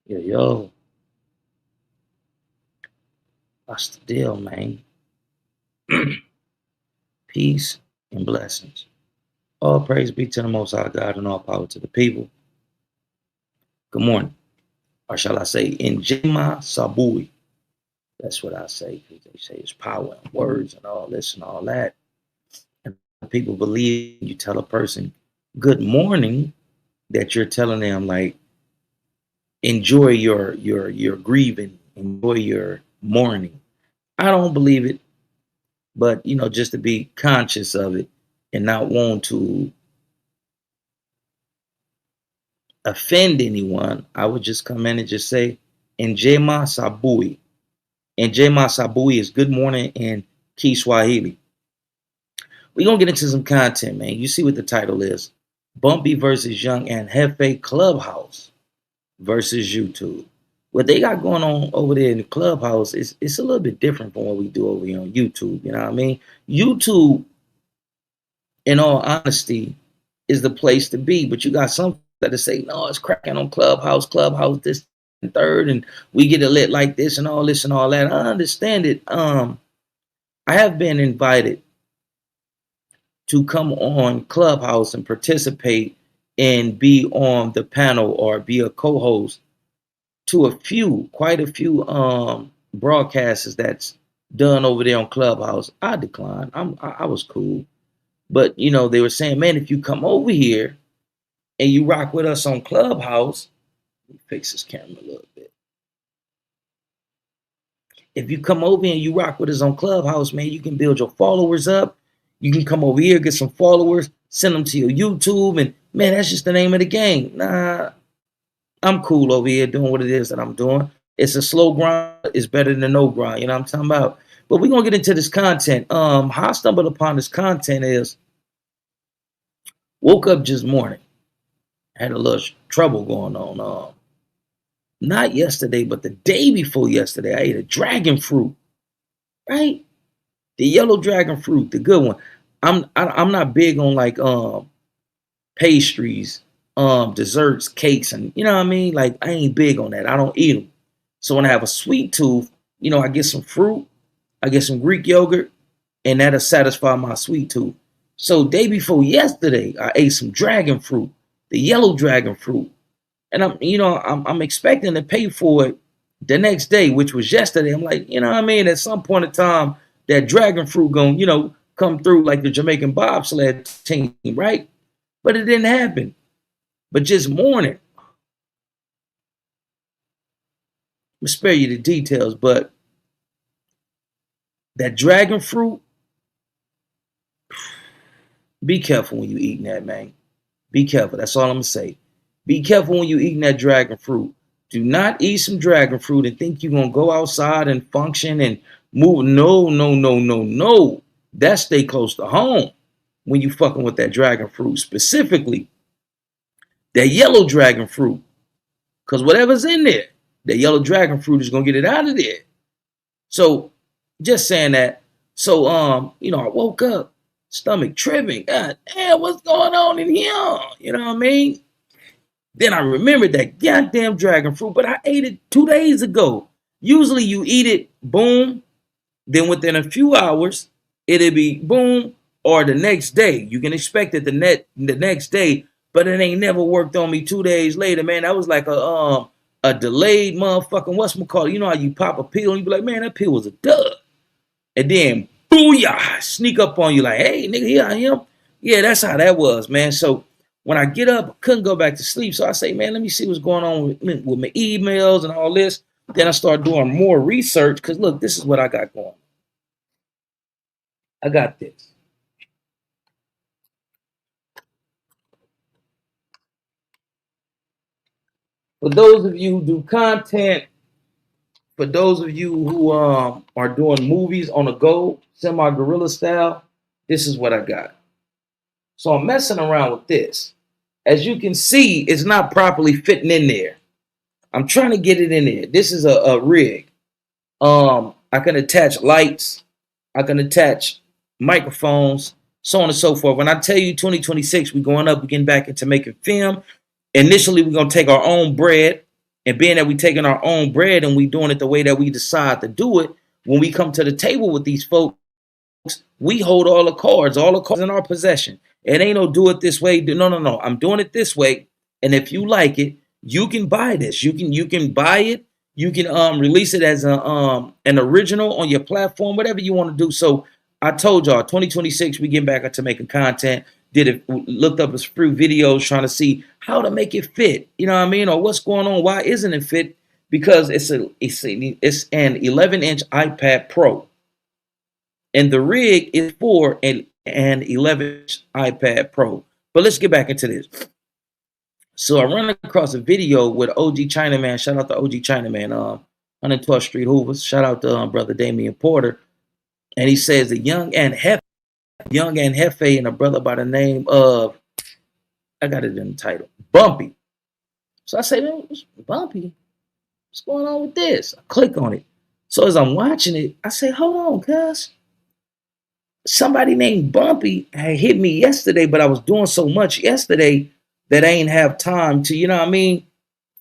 Yo, what's the deal, man? Peace and blessings. All praise be to the Most High God and all power to the people. Good morning. Or shall I say, in Jema Sabui. That's what I say, because they say it's power in words and all this and all that. And people believe you tell a person good morning that you're telling them like enjoy your grieving, enjoy your mourning. I don't believe it. But just to be conscious of it and not want to offend anyone, I would just come in and just say Njema Sabui. Njema Sabui is good morning in Kiswahili. We're gonna get into some content, man. You see what the title is. Bumpie versus Young and Jefe Clubhouse versus YouTube. What they got going on over there in the Clubhouse is it's a little bit different from what we do over here on YouTube. You know what I mean? YouTube, in all honesty, is the place to be. But you got some that say, no, it's cracking on Clubhouse, this and third, and we get it lit like this and all that. I understand it. I have been invited to come on Clubhouse and participate and be on the panel or be a co-host to quite a few broadcasts that's done over there on Clubhouse. I declined. I was cool. But they were saying, man, if you come over here and you rock with us on Clubhouse, let me fix this camera a little bit. If you come over and you rock with us on Clubhouse, man, you can build your followers up. You can come over here, get some followers, send them to your YouTube, and man, that's just the name of the game. Nah, I'm cool over here doing what it is that I'm doing. It's a slow grind. It's better than no grind. You know what I'm talking about? But we're going to get into this content. How I stumbled upon this content is woke up just morning. Had a little trouble going on. Not yesterday, but the day before yesterday, I ate a dragon fruit. Right? The yellow dragon fruit, the good one. I'm not big on like pastries, desserts, cakes, and you know what I mean? Like I ain't big on that. I don't eat them. So when I have a sweet tooth, I get some fruit, I get some Greek yogurt, and that'll satisfy my sweet tooth. So day before yesterday, I ate some dragon fruit, the yellow dragon fruit. And I'm expecting to pay for it the next day, which was yesterday. I'm like, you know what I mean? At some point in time, that dragon fruit gonna, come through like the Jamaican bobsled team, right? But it didn't happen. But just morning, I'm gonna spare you the details, but that dragon fruit, be careful when you eating that, man. Be careful. That's all I'm gonna say. Be careful when you eating that dragon fruit. Do not eat some dragon fruit and think you're gonna go outside and function and move. No. That stay close to home when you fucking with that dragon fruit. Specifically, that yellow dragon fruit. Because whatever's in there, that yellow dragon fruit is gonna get it out of there. So just saying that. So I woke up, stomach tripping. God damn, what's going on in here? You know what I mean? Then I remembered that goddamn dragon fruit, but I ate it 2 days ago. Usually you eat it, boom, then within a few hours, it'll be boom, or the next day. You can expect it the next day, but it ain't never worked on me 2 days later, man. That was like a delayed motherfucking whatchamacallit. You know how you pop a pill and you be like, man, that pill was a dud. And then booyah, sneak up on you like, hey, nigga, here I am. Yeah, that's how that was, man. So when I get up, I couldn't go back to sleep. So I say, man, let me see what's going on with my emails and all this. Then I start doing more research because, look, this is what I got going. I got this. For those of you who do content, for those of you who are doing movies on the go, semi-guerrilla style, this is what I got. So I'm messing around with this. As you can see, it's not properly fitting in there. I'm trying to get it in there. This is a rig. I can attach lights. I can attach microphones, so on and so forth. When I tell you 2026, we're going up, we're getting back into making film. Initially, we're going to take our own bread And being that we taking our own bread and we doing it the way that we decide to do it, when we come to the table with these folks, we hold all the cards in our possession. It ain't no do it this way. No. I'm doing it this way. And if you like it, you can buy this. You can buy it. You can release it as an original on your platform, whatever you want to do. So I told y'all, 2026, we getting back into making content. Looked up his free videos trying to see how to make it fit. You know what I mean? Or what's going on? Why isn't it fit? Because it's an 11-inch iPad Pro. And the rig is for an 11-inch iPad Pro. But let's get back into this. So I run across a video with OG Chinaman. Shout out to OG Chinaman. 112th Street Hoovers. Shout out to brother Damian Porter. And he says the young and Jefe and a brother by the name of, I got it in the title, Bumpie. So I say, man, Bumpie? What's going on with this? I click on it. So as I'm watching it, I say, hold on, cuz. Somebody named Bumpie had hit me yesterday, but I was doing so much yesterday that I ain't have time to, you know what I mean,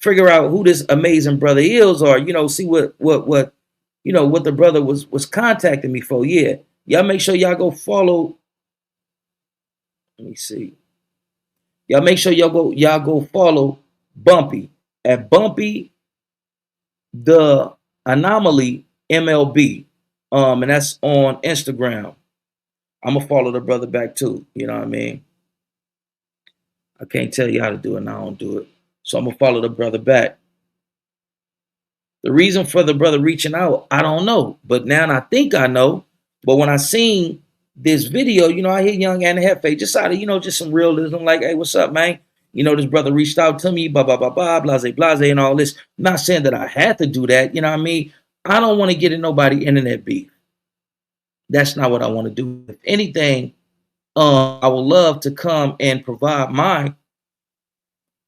figure out who this amazing brother is, or, you know, see what the brother was contacting me for. Yeah. Y'all make sure y'all go follow. Let me see. Y'all make sure y'all go follow Bumpie at Bumpie the Anomaly MLB. And that's on Instagram. I'm gonna follow the brother back too. You know what I mean? I can't tell you how to do it and I don't do it. So I'm gonna follow the brother back. The reason for the brother reaching out, I don't know. But now I think I know. But when I seen this video, you know, I hear Young and Jefe just out of, you know, just some realism, like, hey, what's up, man? You know, this brother reached out to me, blah, blah, blah, blah, blase, blase, and all this. I'm not saying that I had to do that, you know what I mean? I don't want to get in nobody internet beef. That's not what I want to do. If anything, I would love to come and provide my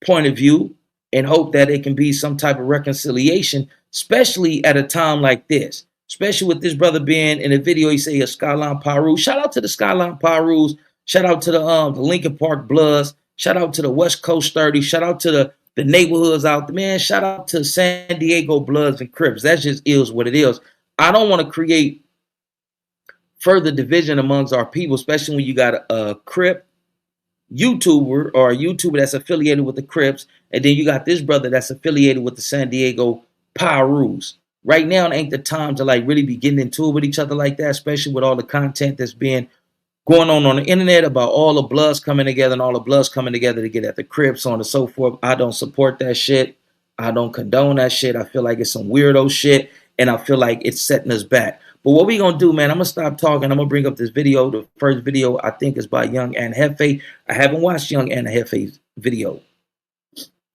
point of view and hope that it can be some type of reconciliation, especially at a time like this. Especially with this brother being in a video, he say a Skyline Pyru. Shout out to the Skyline Pyrus. Shout out to the Lincoln Park Bloods. Shout out to the West Coast 30. Shout out to the neighborhoods out there, man. Shout out to San Diego Bloods and Crips. That just is what it is. I don't want to create further division amongst our people, especially when you got a Crip YouTuber or a YouTuber that's affiliated with the Crips, and then you got this brother that's affiliated with the San Diego Pyrus. Right now, it ain't the time to like really be getting into it with each other like that, especially with all the content that's been going on the internet about all the Bloods coming together and all the Bloods coming together to get at the Crips, so on and so forth. I don't support that shit. I don't condone that shit. I feel like it's some weirdo shit, and I feel like it's setting us back. But what we gonna do, man, I'm gonna stop talking. I'm gonna bring up this video. The first video, I think, is by Young and Jefe. I haven't watched Young and Jefe's video.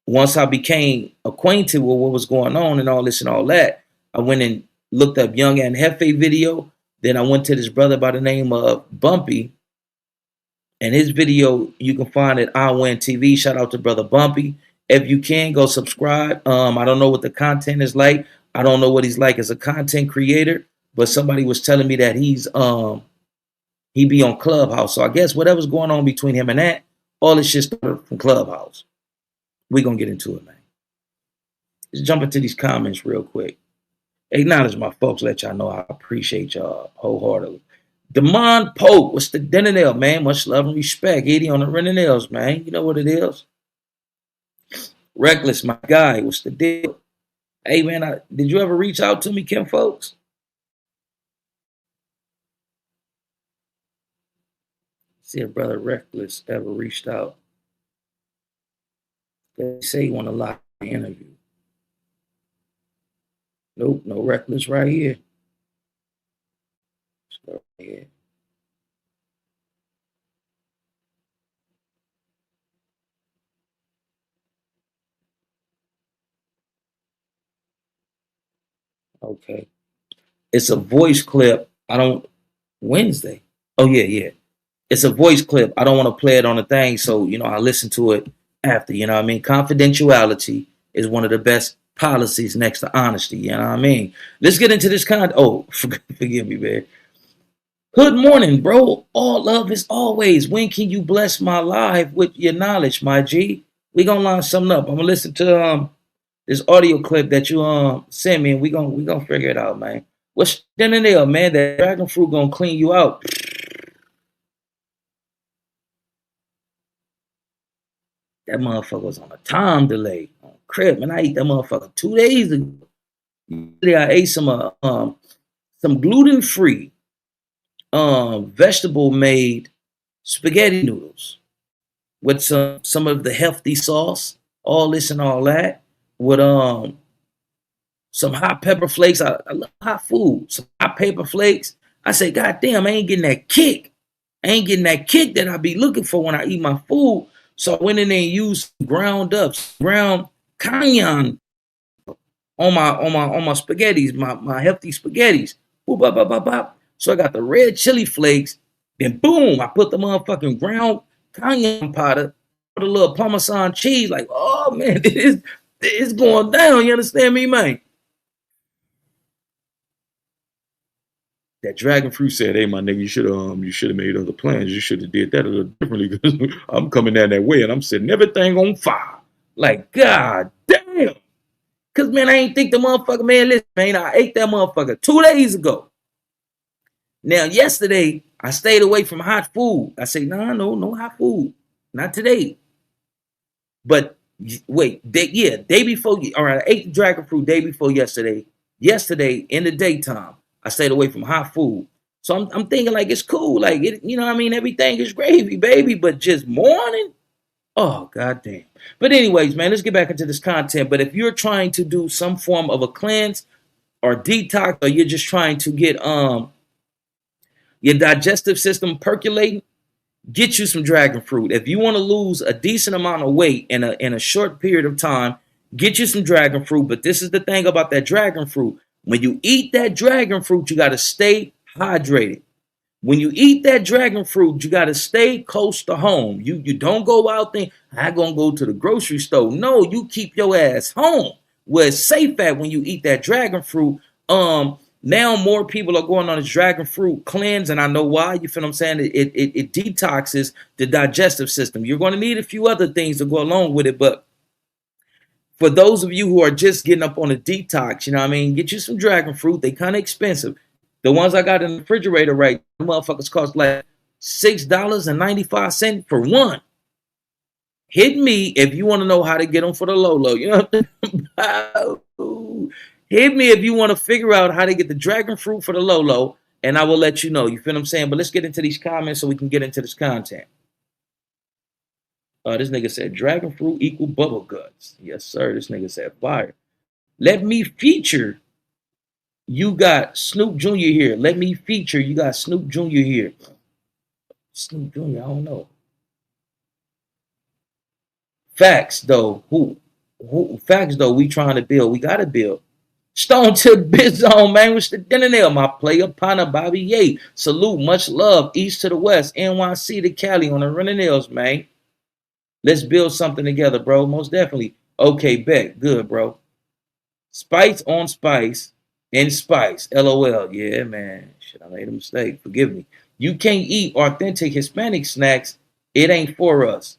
Once I became acquainted with what was going on and all this and all that, I went and looked up Young and Jefe video. Then I went to this brother by the name of Bumpie. And his video, you can find at iWin TV. Shout out to brother Bumpie. If you can, go subscribe. I don't know what the content is like. I don't know what he's like as a content creator. But somebody was telling me that he be on Clubhouse. So I guess whatever's going on between him and that, all this shit started from Clubhouse. We're going to get into it, man. Let's jump into these comments real quick. Acknowledge my folks, let y'all know I appreciate y'all wholeheartedly. Demond Pope, what's the dinner nail, man? Much love and respect. 80 on the rental nails, man. You know what it is. Reckless, my guy, what's the deal? Hey, man, did you ever reach out to me, Kim folks? See if brother Reckless ever reached out. They say he want a live interview. Nope, no Reckless right here. Let's go right here. Okay. It's a voice clip. Wednesday. Oh, yeah. It's a voice clip. I don't want to play it on the thing, so, you know, I listen to it after, you know what I mean? Confidentiality is one of the best policies next to honesty, you know what I mean? Let's get into this forgive me, man. Good morning, bro. All love is always. When can you bless my life with your knowledge, my G? We gonna line something up. I'm gonna listen to this audio clip that you sent me, and we gonna figure it out, man. What's in there, man? That dragon fruit gonna clean you out. That motherfucker was on a time delay on crib, man. I ate that motherfucker 2 days ago. Yesterday I ate some gluten free vegetable made spaghetti noodles with some of the healthy sauce, all this and all that, with some hot pepper flakes. I love hot food. Some hot pepper flakes. I say, God damn, I ain't getting that kick. I ain't getting that kick that I be looking for when I eat my food. So I went in there and used ground ups, ground cayenne on my spaghettis, my healthy spaghettis. Boop, bop, bop, bop, bop. So I got the red chili flakes. Then boom, I put the motherfucking ground cayenne powder, put a little Parmesan cheese. Like, oh man, it's going down. You understand me, man? That dragon fruit said, "Hey, my nigga, you should have made other plans. You should have did that a little differently because I'm coming down that way and I'm setting everything on fire." Like, God damn. Cause man, I ain't think the motherfucker, man, listen, man, I ate that motherfucker 2 days ago. Now, yesterday, I stayed away from hot food. I say, no hot food. Not today. But wait, day before, all right, I ate the dragon fruit day before yesterday. Yesterday, in the daytime, I stayed away from hot food. So I'm thinking like it's cool. Like, you know what I mean? Everything is gravy, baby. But just morning? Oh, goddamn. But anyways, man, let's get back into this content. But if you're trying to do some form of a cleanse or detox, or you're just trying to get your digestive system percolating, get you some dragon fruit. If you want to lose a decent amount of weight in a short period of time, get you some dragon fruit. But this is the thing about that dragon fruit. When you eat that dragon fruit, you got to stay hydrated. When you eat that dragon fruit, you got to stay close to home. You don't go out there, I'm going to go to the grocery store. No, you keep your ass home where it's safe at when you eat that dragon fruit. Now more people are going on this dragon fruit cleanse, and I know why. You feel what I'm saying? It detoxes the digestive system. You're going to need a few other things to go along with it, but for those of you who are just getting up on a detox, you know what I mean? Get you some dragon fruit. They kind of expensive. The ones I got in the refrigerator, right, the motherfuckers cost like $6.95 for one. Hit me if you want to know how to get them for the low. You know what I'm saying? Hit me if you want to figure out how to get the dragon fruit for the low, and I will let you know. You feel what I'm saying? But let's get into these comments so we can get into this content. This nigga said dragon fruit equal bubble guts. Yes, sir. This nigga said fire. Let me feature. You got Snoop Jr. here. Let me feature. You got Snoop Jr. here. Snoop Jr. I don't know. Facts though. Who? Facts though. We trying to build. We gotta build. Stone to Bizone, man. What's the dinner there? My player partner Bobby Ye. Salute. Much love. East to the west. NYC to Cali on the running nails, man. Let's build something together, bro. Most definitely. Okay, bet. Good, bro. Spice on spice and spice. LOL. Yeah, man. Shit, I made a mistake. Forgive me. You can't eat authentic Hispanic snacks. It ain't for us.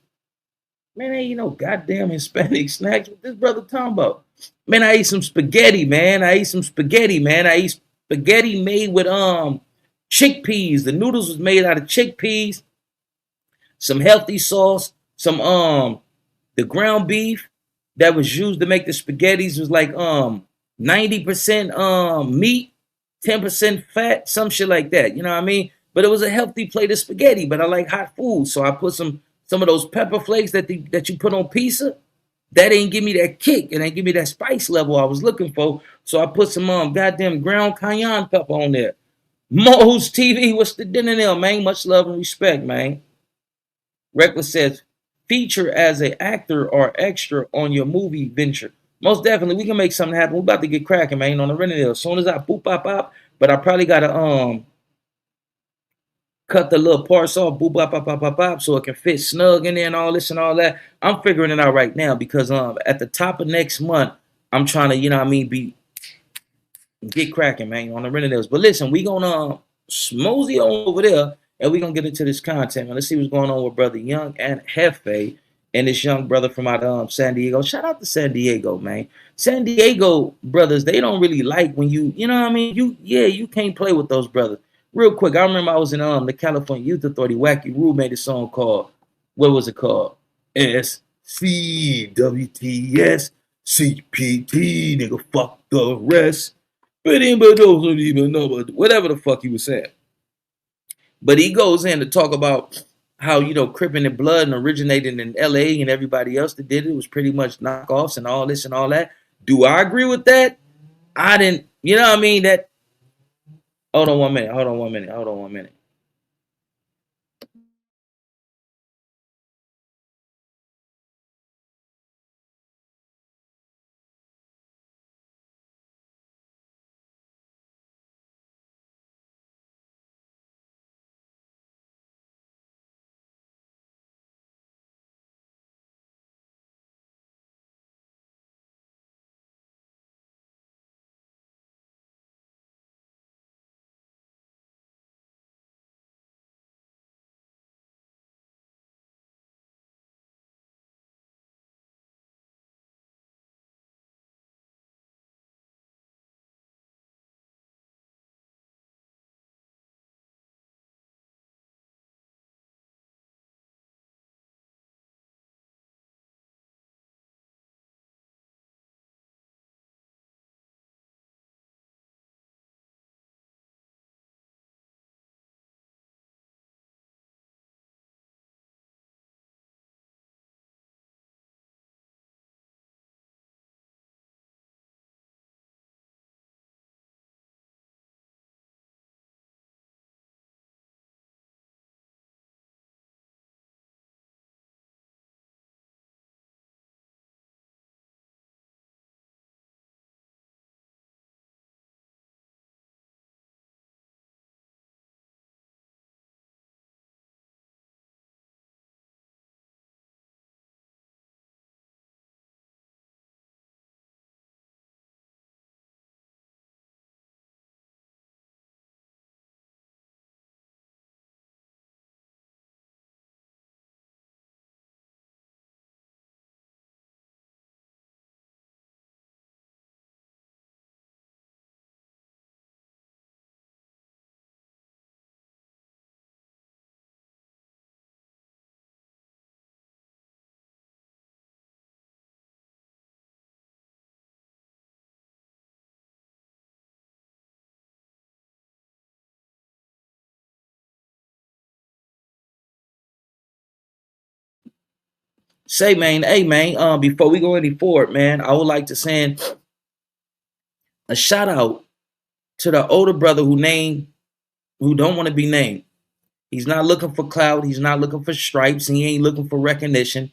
Man, ain't no goddamn Hispanic snacks. What this brother talking about? Man, I ate some spaghetti, man. I ate spaghetti made with chickpeas. The noodles was made out of chickpeas. Some healthy sauce. Some the ground beef that was used to make the spaghettis was like 90% meat, 10% fat, some shit like that. You know what I mean? But it was a healthy plate of spaghetti. But I like hot food, so I put some of those pepper flakes that you put on pizza. That ain't give me that kick. It ain't give me that spice level I was looking for. So I put some goddamn ground cayenne pepper on there. Mo's TV, what's the dinner there, man? Much love and respect, man. Reckless says, feature as an actor or extra on your movie venture. Most definitely, we can make something happen. We're about to get cracking, man, on the rental. As soon as I boop, pop, pop, but I probably got to cut the little parts off, boop, pop, pop, pop, pop, pop, so it can fit snug in there and all this and all that. I'm figuring it out right now because at the top of next month, I'm trying to, you know what I mean, get cracking, man, on the rental. But listen, we gonna smosey on over there. And we're going to get into this content, man. Let's see what's going on with Brother Young and Jefe and this young brother from out of San Diego. Shout out to San Diego, man. San Diego brothers, they don't really like when you know what I mean? You can't play with those brothers. Real quick, I remember I was in the California Youth Authority. Wacky Rule made a song called, what was it called? SCWTS CPT, nigga, fuck the rest. But anybody don't even know whatever the fuck he was saying. But he goes in to talk about how, Crippin' and Blood and originated in LA, and everybody else that did it was pretty much knockoffs and all this and all that. Do I agree with that? I didn't, you know what I mean? That, hold on one minute. Say, man, hey, man, before we go any forward, man, I would like to send a shout out to the older brother who don't want to be named. He's not looking for clout. He's not looking for stripes. He ain't looking for recognition.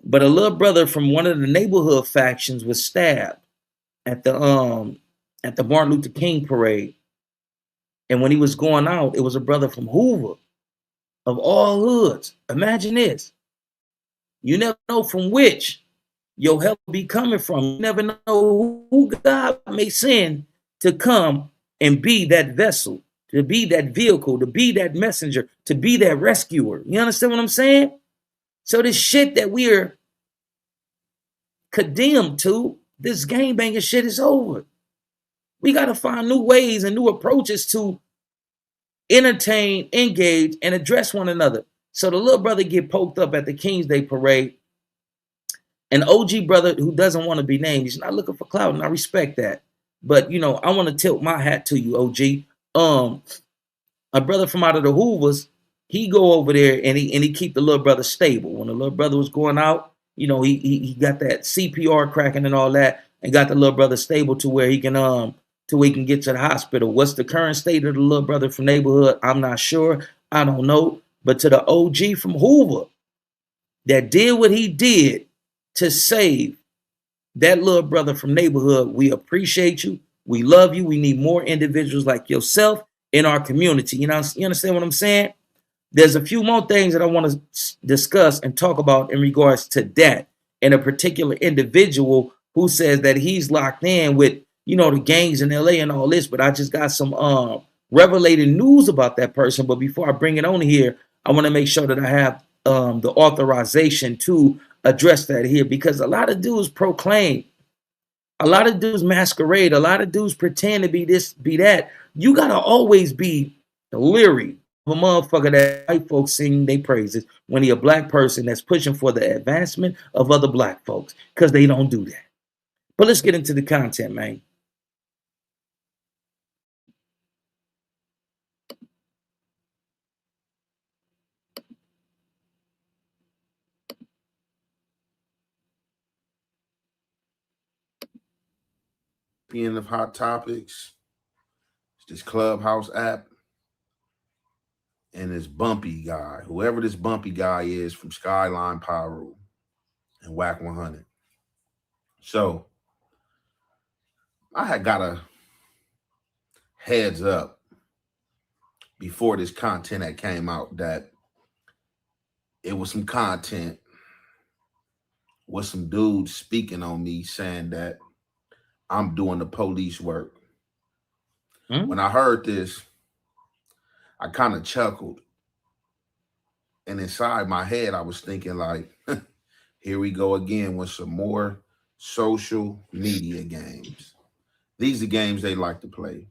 But a little brother from one of the neighborhood factions was stabbed at the Martin Luther King parade. And when he was going out, it was a brother from Hoover, of all hoods. Imagine this. You never know from which your help be coming from. You never know who God may send to come and be that vessel, to be that vehicle, to be that messenger, to be that rescuer. You understand what I'm saying? So this shit that we're condemned to, this gangbanging shit is over. We got to find new ways and new approaches to entertain, engage, and address one another. So the little brother get poked up at the King's Day parade. An OG brother who doesn't want to be named, he's not looking for clout, and I respect that. But, I want to tilt my hat to you, OG. A brother from out of the Hoovers, he go over there and he keep the little brother stable. When the little brother was going out, he got that CPR cracking and all that, and got the little brother stable to where he can get to the hospital. What's the current state of the little brother from neighborhood? I'm not sure. I don't know. But to the OG from Hoover that did what he did to save that little brother from neighborhood, we appreciate you. We love you. We need more individuals like yourself in our community. You understand what I'm saying? There's a few more things that I want to discuss and talk about in regards to that, and a particular individual who says that he's locked in with, the gangs in LA and all this, but I just got some revelating news about that person. But before I bring it on here, I want to make sure that I have the authorization to address that here, because a lot of dudes proclaim, a lot of dudes masquerade, a lot of dudes pretend to be this, be that. You gotta always be leery of a motherfucker that white folks sing they praises when he a black person that's pushing for the advancement of other black folks, because they don't do that. But let's get into the content, man. Of hot topics. It's this Clubhouse app and this Bumpie guy, whoever this Bumpie guy is from Skyline Pyro and Whack 100. So I had got a heads up before this content that came out that it was some content with some dudes speaking on me saying that I'm doing the police work. When I heard this, I kind of chuckled. And inside my head, I was thinking like, here we go again with some more social media games. These are games they like to play.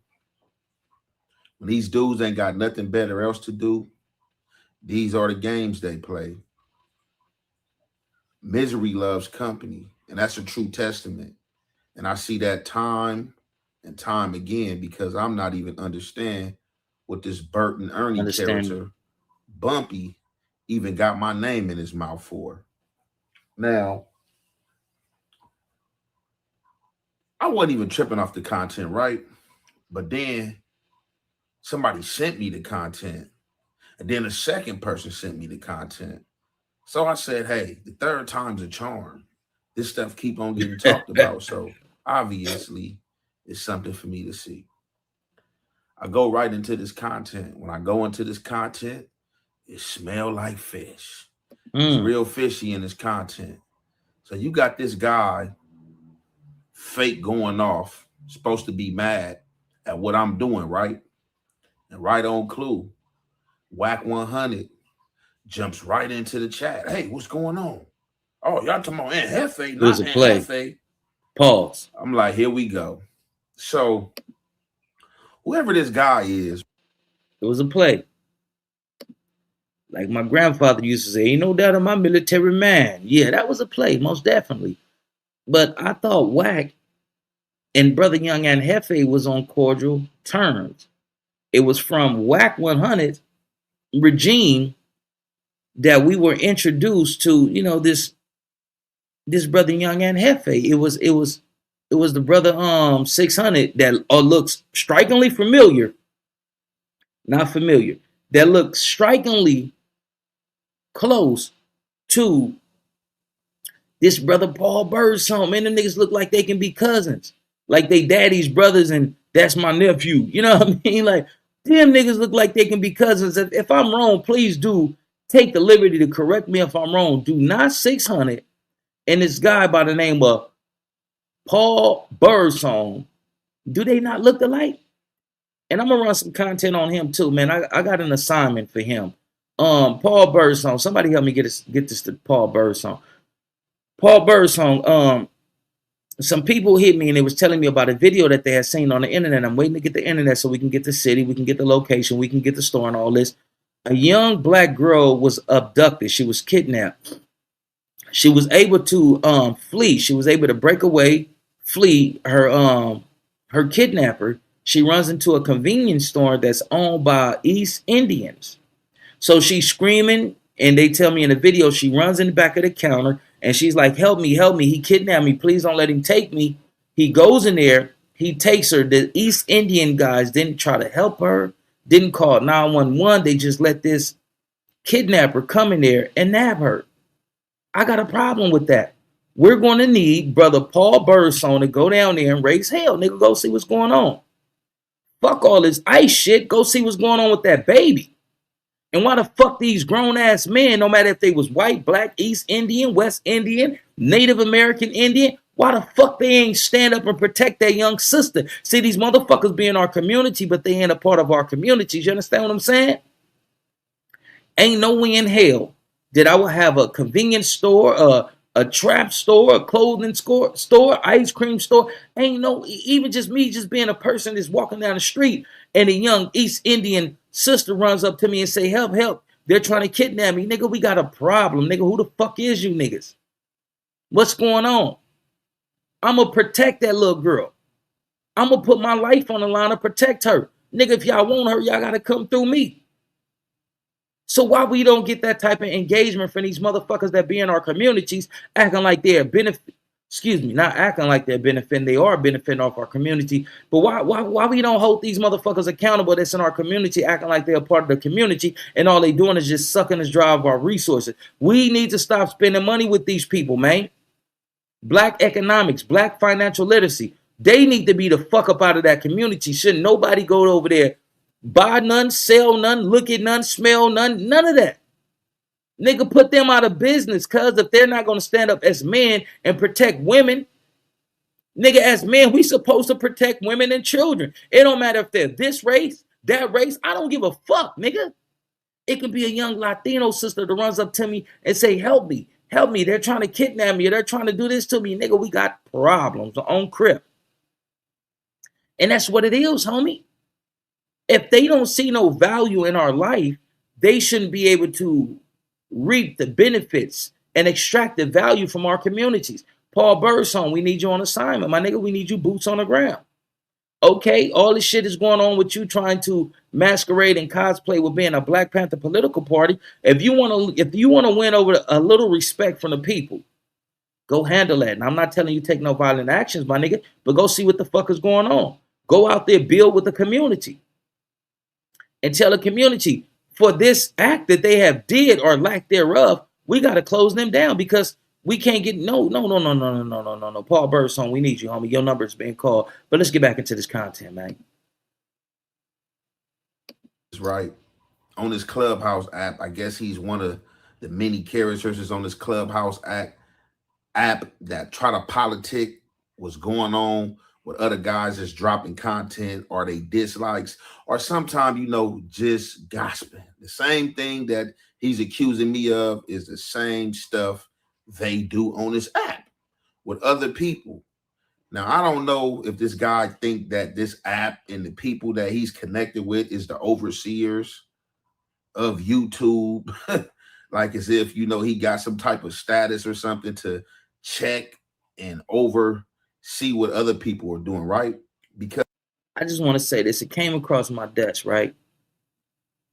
When these dudes ain't got nothing better else to do, these are the games they play. Misery loves company, and that's a true testament. And I see that time and time again because I'm not even understand what this Bert and Ernie character, Bumpie, even got my name in his mouth for. Now, I wasn't even tripping off the content, right? But then somebody sent me the content. And then a second person sent me the content. So I said, hey, the third time's a charm. This stuff keep on getting talked about. So obviously, it's something for me to see. I go right into this content. When I go into this content, it smell like fish. It's real fishy in this content. So you got this guy fake going off, supposed to be mad at what I'm doing, right? And right on clue, Whack 100 jumps right into the chat. Hey, what's going on? Oh, y'all talking about Jefe, not Jefe. Pause. I'm like, here we go. So whoever this guy is, it was a play. Like my grandfather used to say, ain't no doubt in my military man. Yeah, that was a play, most definitely. But I thought Whack and Brother Young and Jefe was on cordial terms. It was from Whack 100 regime that we were introduced to, you know, this Brother Young and Jefe. It was the brother 600 that looks strikingly familiar. Not familiar. That looks strikingly close to this brother Paul Birdsong. Man, them niggas look like they can be cousins. Like they daddy's brothers and that's my nephew. You know what I mean? Like, them niggas look like they can be cousins. If I'm wrong, please do take the liberty to correct me if I'm wrong. Do not 600 and this guy by the name of Paul Birdsong, do they not look alike? And I'm gonna run some content on him too, man. I got an assignment for him. Paul Birdsong. Somebody help me get this to Paul Birdsong. Paul Birdsong. Some people hit me and they was telling me about a video that they had seen on the internet. I'm waiting to get the internet so we can get the city, we can get the location, we can get the store and all this. A young black girl was abducted. She was kidnapped. She was able to flee. She was able to break away, flee her kidnapper. She runs into a convenience store that's owned by East Indians. So she's screaming, and they tell me in the video she runs in the back of the counter, and she's like, help me, help me. He kidnapped me. Please don't let him take me. He goes in there. He takes her. The East Indian guys didn't try to help her, didn't call 911. They just let this kidnapper come in there and nab her. I got a problem with that. We're going to need Brother Paul Birdsong to go down there and raise hell. Nigga, go see what's going on. Fuck all this ice shit. Go see what's going on with that baby. And why the fuck these grown-ass men, no matter if they was white, black, East Indian, West Indian, Native American Indian, why the fuck they ain't stand up and protect their young sister? See, these motherfuckers be in our community, but they ain't a part of our communities. You understand what I'm saying? Ain't no way in hell that I will have a convenience store, a trap store, a clothing store, ice cream store. Ain't no, even just me, just being a person that's walking down the street and a young East Indian sister runs up to me and say, help, help. They're trying to kidnap me. Nigga, we got a problem. Nigga, who the fuck is you niggas? What's going on? I'm going to protect that little girl. I'm going to put my life on the line to protect her. Nigga, if y'all want her, y'all got to come through me. So why we don't get that type of engagement from these motherfuckers that be in our communities acting like they're not acting like they're benefiting, they are benefiting off our community. But why we don't hold these motherfuckers accountable that's in our community acting like they're a part of the community and all they doing is just sucking us dry of our resources? We need to stop spending money with these people, man. Black economics, black financial literacy. They need to be the fuck up out of that community. Shouldn't nobody go over there, buy none, sell none, look at none, smell none, none of that. Nigga, put them out of business, cuz if they're not going to stand up as men and protect women, nigga, as men, we supposed to protect women and children. It don't matter if they're this race, that race. I don't give a fuck, nigga. It could be a young Latino sister that runs up to me and say, help me, help me. They're trying to kidnap me. Or they're trying to do this to me. Nigga, we got problems on crib. And that's what it is, homie. If they don't see no value in our life, they shouldn't be able to reap the benefits and extract the value from our communities. Paul Birdsong, we need you on assignment. My nigga, we need you boots on the ground. Okay, all this shit is going on with you trying to masquerade and cosplay with being a Black Panther political party. If you want to win over a little respect from the people, go handle that. And I'm not telling you take no violent actions, my nigga, but go see what the fuck is going on. Go out there, build with the community. And tell the community for this act that they have did or lack thereof, we got to close them down because we can't get no. Paul Birdsong, we need you, homie. Your number is being called. But let's get back into this content, man. That's right. On this Clubhouse app, I guess he's one of the many characters on this Clubhouse app that try to politic what's going on with other guys that's dropping content or they dislikes, or sometimes, just gossiping. The same thing that he's accusing me of is the same stuff they do on this app with other people. Now, I don't know if this guy think that this app and the people that he's connected with is the overseers of YouTube, like as if, he got some type of status or something to check and see what other people are doing, right? Because I just want to say this. It came across my desk, right?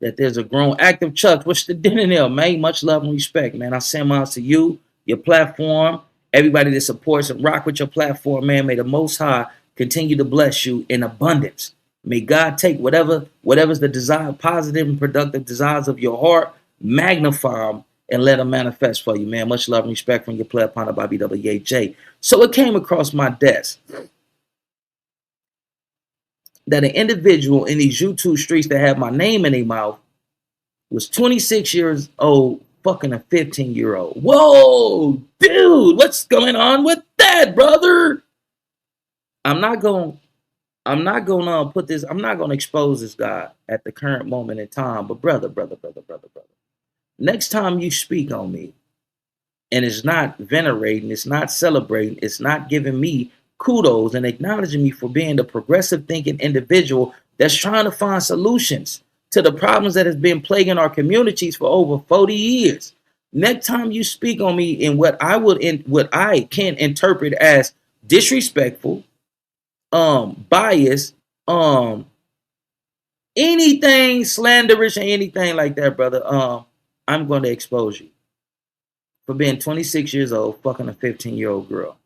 That there's a grown active Chuck. What's the dinner there, man? Much love and respect, man. I send out to you, your platform, everybody that supports and rock with your platform, man. May the Most High continue to bless you in abundance. May God take whatever's the desire, positive and productive desires of your heart, magnify them and let them manifest for you, man. Much love and respect from your player partner, Bobby WJ. So it came across my desk that an individual in these YouTube streets that had my name in their mouth was 26 years old, fucking a 15-year-old. Whoa, dude, what's going on with that, brother? I'm not gonna expose this guy at the current moment in time, but brother. Next time you speak on me, and it's not venerating, it's not celebrating, it's not giving me kudos and acknowledging me for being the progressive thinking individual that's trying to find solutions to the problems that has been plaguing our communities for over 40 years. Next time you speak on me in what I can interpret as disrespectful, bias, anything slanderous or anything like that, brother, I'm going to expose you for being 26 years old, fucking a 15-year-old girl.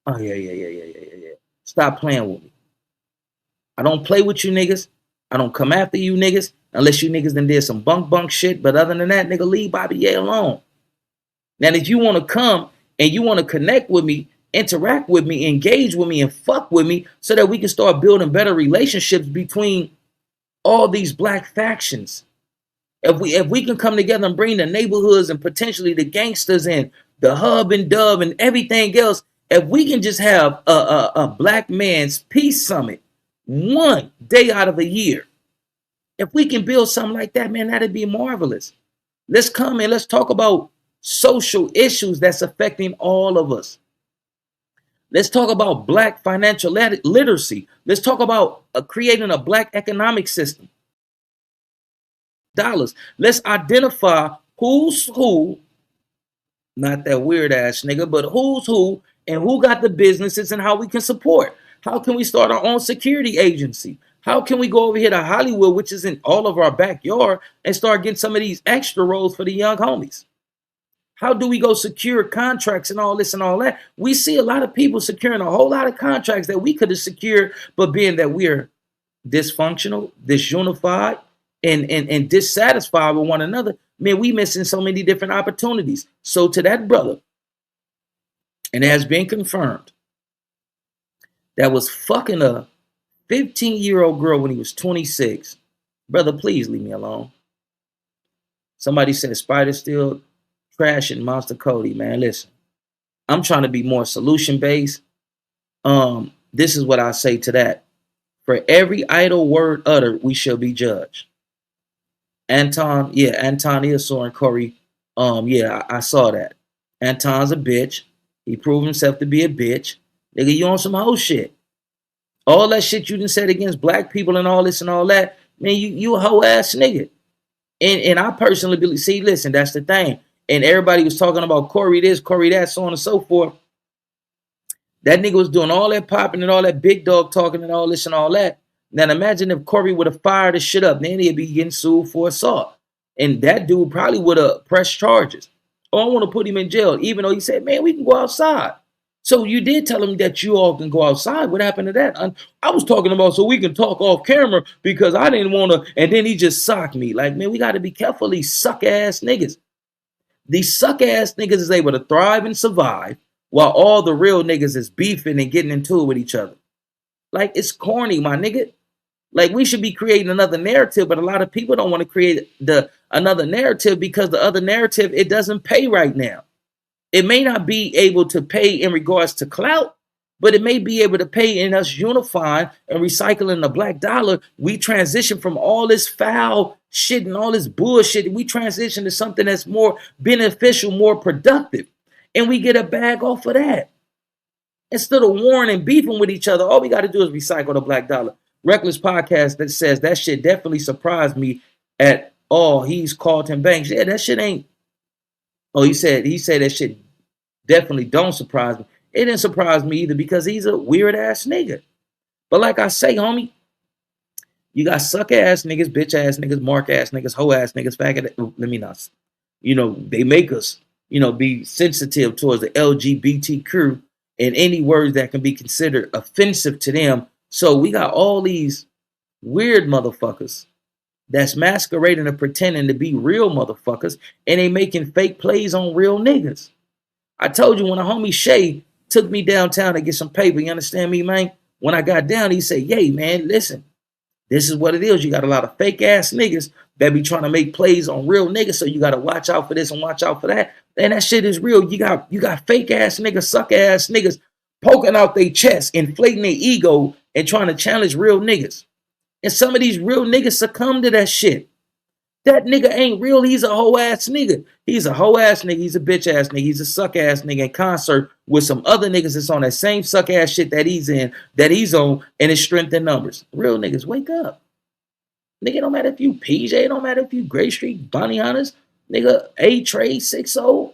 Oh, yeah. Stop playing with me. I don't play with you niggas. I don't come after you niggas unless you niggas done did some bunk shit. But other than that, nigga, leave Bobby Ye alone. Now, if you want to come and you want to connect with me, interact with me, engage with me, and fuck with me so that we can start building better relationships between all these black factions. If we can come together and bring the neighborhoods and potentially the gangsters and the hub and dub and everything else, if we can just have a black man's peace summit one day out of a year, if we can build something like that, man, that'd be marvelous. Let's come and let's talk about social issues that's affecting all of us. Let's talk about black financial literacy. Let's talk about creating a black economic system. Dollars. Let's identify who's who, not that weird ass nigga, but who's who and who got the businesses and how we can support. How can we start our own security agency? How can we go over here to Hollywood, which is in all of our backyard, and start getting some of these extra roles for the young homies? How do we go secure contracts and all this and all that? We see a lot of people securing a whole lot of contracts that we could have secured, but being that we're dysfunctional, disunified, and dissatisfied with one another, man, we missing so many different opportunities. So to that brother, and it has been confirmed, that was fucking a 15-year-old girl when he was 26. Brother, please leave me alone. Somebody said Spider still trashing Monster Cody, man. Listen, I'm trying to be more solution-based. This is what I say to that. For every idle word uttered, we shall be judged. Anton Iasor and Corey, I saw that. Anton's a bitch. He proved himself to be a bitch. Nigga, you on some whole shit. All that shit you done said against black people and all this and all that, man, you a hoe ass nigga. And I personally believe, see, listen, that's the thing. And everybody was talking about Corey this, Corey that, so on and so forth. That nigga was doing all that popping and all that big dog talking and all this and all that. Now imagine if Corey would have fired his shit up, then he'd be getting sued for assault. And that dude probably would have pressed charges. Oh, I want to put him in jail, even though he said, man, we can go outside. So you did tell him that you all can go outside. What happened to that? I was talking about so we can talk off camera because I didn't want to. And then he just socked me. Like, man, we got to be careful. These suck ass niggas. These suck ass niggas is able to thrive and survive while all the real niggas is beefing and getting into it with each other. Like, it's corny, my nigga. Like, we should be creating another narrative, but a lot of people don't want to create another narrative because the other narrative, it doesn't pay right now. It may not be able to pay in regards to clout, but it may be able to pay in us unifying and recycling the black dollar. We transition from all this foul shit and all this bullshit. We transition to something that's more beneficial, more productive. And we get a bag off of that. Instead of warring and beefing with each other, all we got to do is recycle the black dollar. Reckless podcast that says that shit definitely surprised me at all. He's Carlton Banks. Yeah, that shit ain't. Oh, he said that shit definitely don't surprise me. It didn't surprise me either because he's a weird ass nigga. But like I say, homie, you got suck ass niggas, bitch ass niggas, mark ass niggas, hoe ass niggas, faggot. Let me not. They make us, be sensitive towards the LGBT crew and any words that can be considered offensive to them. So we got all these weird motherfuckers that's masquerading and pretending to be real motherfuckers, and they making fake plays on real niggas. I told you when a homie Shay took me downtown to get some paper, you understand me, man? When I got down, he said, "Yay, man, listen, this is what it is. You got a lot of fake ass niggas that be trying to make plays on real niggas, so you got to watch out for this and watch out for that. And that shit is real. You got fake ass niggas, suck ass niggas poking out their chest, inflating their ego, and trying to challenge real niggas. And some of these real niggas succumb to that shit. That nigga ain't real. He's a hoe ass nigga. He's a hoe ass nigga. He's a bitch ass nigga. He's a suck ass nigga in concert with some other niggas that's on that same suck ass shit that he's on, and it's strength in numbers. Real niggas, wake up. Nigga, don't matter if you PJ, don't matter if you Gray Street, Bonnie Hunters, nigga, A-Trade, 6-0,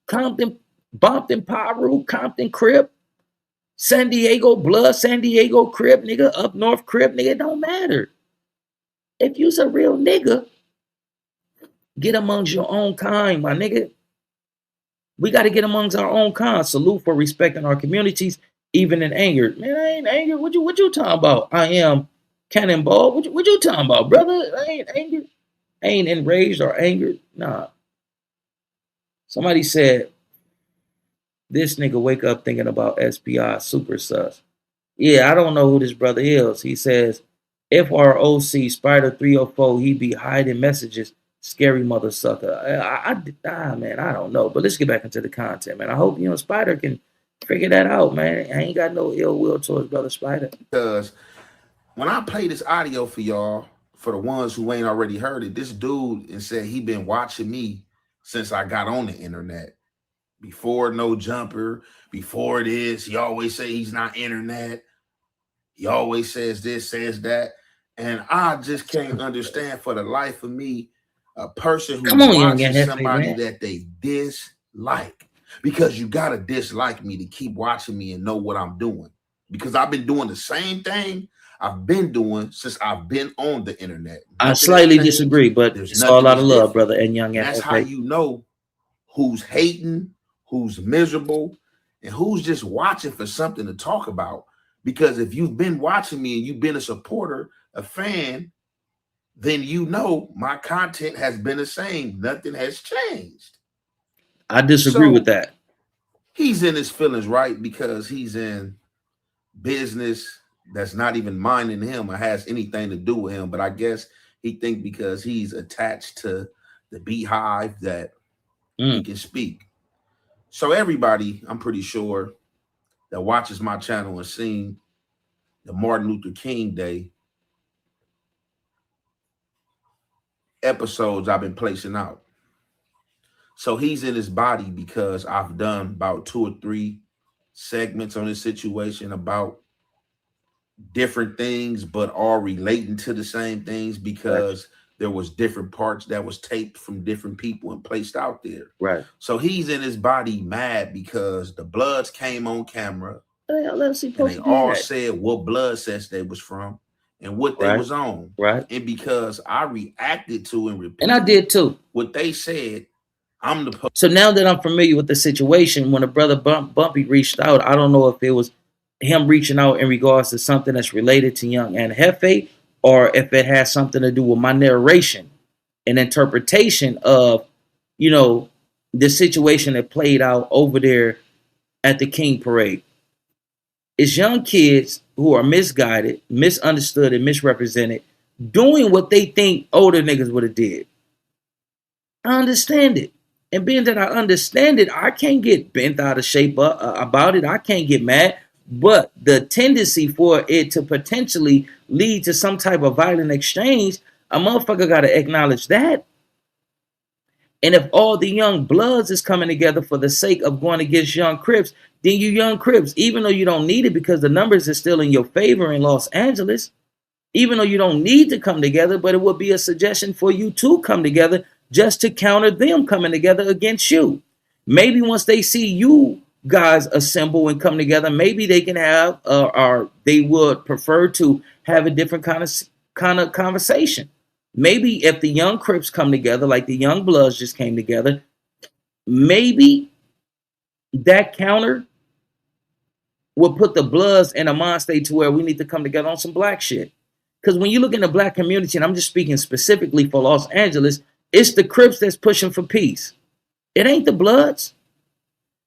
Compton, Bumpton, Piru, Compton, Crip, San Diego Blood, San Diego Crip, nigga, up north Crip, nigga, it don't matter. If you's a real nigga, get amongst your own kind, my nigga. We got to get amongst our own kind. Salute for respecting our communities, even in anger. Man, I ain't angry. What you talking about? I am cannonball. What you talking about, brother? I ain't angry. I ain't enraged or angered. Nah. Somebody said, this nigga wake up thinking about SPI super sus. Yeah, I don't know who this brother is. He says, FROC Spider 304, he be hiding messages. Scary mother sucker. Man, I don't know. But let's get back into the content, man. I hope, Spider can figure that out, man. I ain't got no ill will towards brother Spider. Because when I play this audio for y'all, for the ones who ain't already heard it, this dude and said he been watching me since I got on the internet. Before No Jumper, before this, he always say he's not internet. He always says this, says that. And I just can't understand for the life of me a person who Come on, young watches Jefe, somebody man. that they dislike. Because you got to dislike me to keep watching me and know what I'm doing. Because I've been doing the same thing I've been doing since I've been on the internet. I Nothing has slightly changed. disagree, but There's it's all nothing out of that's love, different. brother, and young And that's how Jefe. you know who's hating, who's miserable, and who's just watching for something to talk about. Because if you've been watching me and you've been a supporter, a fan, then you know my content has been the same. Nothing has changed. I disagree with So that. he's in his feelings, right? Because he's in business that's not even minding him or has anything to do with him. But I guess he think because he's attached to the beehive that he can speak. So everybody, I'm pretty sure, that watches my channel and seen the Martin Luther King Day episodes I've been placing out. So he's in his body because I've done about 2 or 3 segments on this situation about different things, but all relating to the same things because there was different parts that was taped from different people and placed out there. Right. So he's in his body mad because the Bloods came on camera Let's see, and they all said what blood sets they was from and what they was on. Right. And because I reacted to and repeated And I did too. what they said, I'm the So now that I'm familiar with the situation, when a brother Bumpie reached out, I don't know if it was him reaching out in regards to something that's related to young and Jefe, or if it has something to do with my narration and interpretation of, you know, the situation that played out over there at the King Parade. It's young kids who are misguided, misunderstood, and misrepresented, doing what they think older niggas would have did. I understand it. And being that I understand it, I can't get bent out of shape about it. I can't get mad. But the tendency for it to potentially lead to some type of violent exchange, a motherfucker got to acknowledge that. And if all the young bloods is coming together for the sake of going against young Crips, then you young Crips, even though you don't need it because the numbers are still in your favor in Los Angeles, even though you don't need to come together, but it would be a suggestion for you to come together just to counter them coming together against you. Maybe once they see you guys assemble and come together, maybe they can have or they would prefer to have a different kind of conversation. Maybe if the young Crips come together, like the young Bloods just came together, maybe that counter will put the Bloods in a mind state to where we need to come together on some black shit. Because when you look in the black community, and I'm just speaking specifically for Los Angeles, it's the Crips that's pushing for peace. It ain't the Bloods.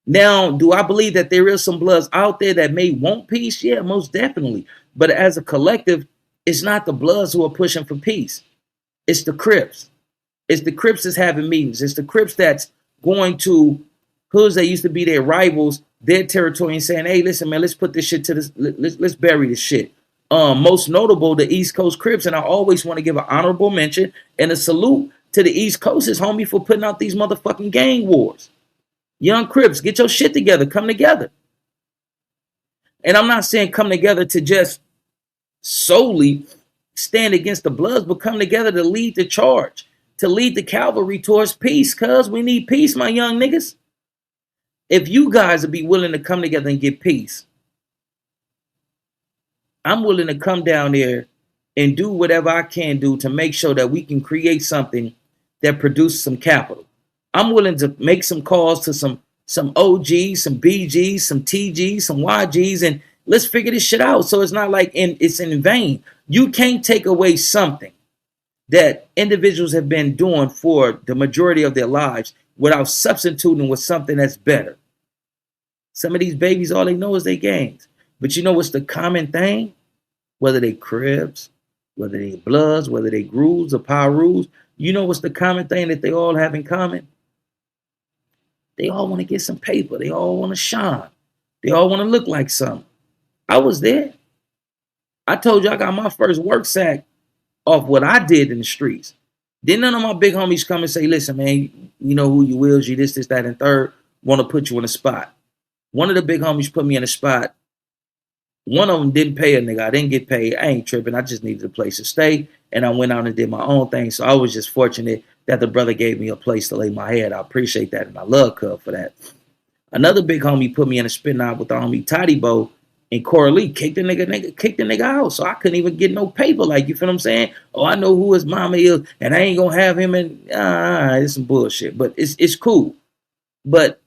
Now, do I believe that there is some Bloods out there that may want peace? Yeah, most definitely. But as a collective, it's not the Bloods who are pushing for peace. It's the Crips. It's the Crips that's having meetings. It's the Crips that's going to hoods that used to be their rivals, their territory, and saying, hey, listen, man, let's put this shit to this, let's bury this shit. Most notable, the East Coast Crips, and I always want to give an honorable mention and a salute to the East Coasters, homie, for putting out these motherfucking gang wars. Young Crips, get your shit together, come together. And I'm not saying come together to just solely stand against the Bloods, but come together to lead the charge, to lead the cavalry towards peace, cuz we need peace, my young niggas. If you guys would be willing to come together and get peace, I'm willing to come down there and do whatever I can do to make sure that we can create something that produces some capital. I'm willing to make some calls to some OGs, some BGs, some TGs, some YGs, and let's figure this shit out. So it's not like it's in vain. You can't take away something that individuals have been doing for the majority of their lives without substituting with something that's better. Some of these babies, all they know is they gangs. But you know what's the common thing? Whether they Cribs, whether they Bloods, whether they Grooves or Pyrus, you know what's the common thing that they all have in common? They all want to get some paper. They all want to shine. They all want to look like something. I was there. I told you I got my first work sack off what I did in the streets. Then none of my big homies come and say, listen, man, you know who you will, you this, that, and third, want to put you in a spot. One of the big homies put me in a spot. One of them didn't pay a nigga. I didn't get paid. I ain't tripping. I just needed a place to stay. And I went out and did my own thing. So I was just fortunate that the brother gave me a place to lay my head. I appreciate that. And I love Cub for that. Another big homie put me in a spin out with the homie Toddy Bo and Coralie kicked the nigga out. So I couldn't even get no paper. Like, you feel what I'm saying? Oh, I know who his mama is, and I ain't gonna have him in. It's some bullshit. But it's cool. But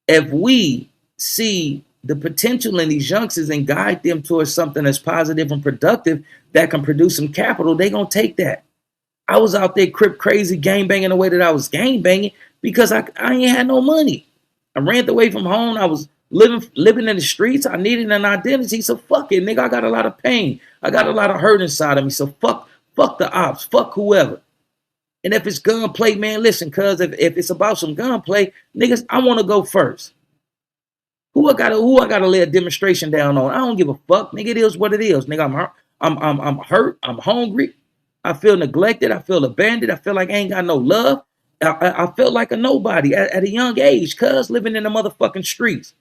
if we see the potential in these youngsters and guide them towards something that's positive and productive that can produce some capital, they gonna take that. I was out there crip crazy gang banging the way that I was gang banging because I ain't had no money. I ran away from home. I was living in the streets. I needed an identity. So fuck it, nigga. I got a lot of pain. I got a lot of hurt inside of me. So fuck the ops. Fuck whoever. And if it's gunplay, man, listen, cuz if it's about some gunplay, niggas, I want to go first. Who I gotta lay a demonstration down on? I don't give a fuck, nigga. It is what it is, nigga. I'm hurt. I'm hungry. I feel neglected. I feel abandoned. I feel like I ain't got no love. I felt like a nobody at a young age, cuz living in the motherfucking streets.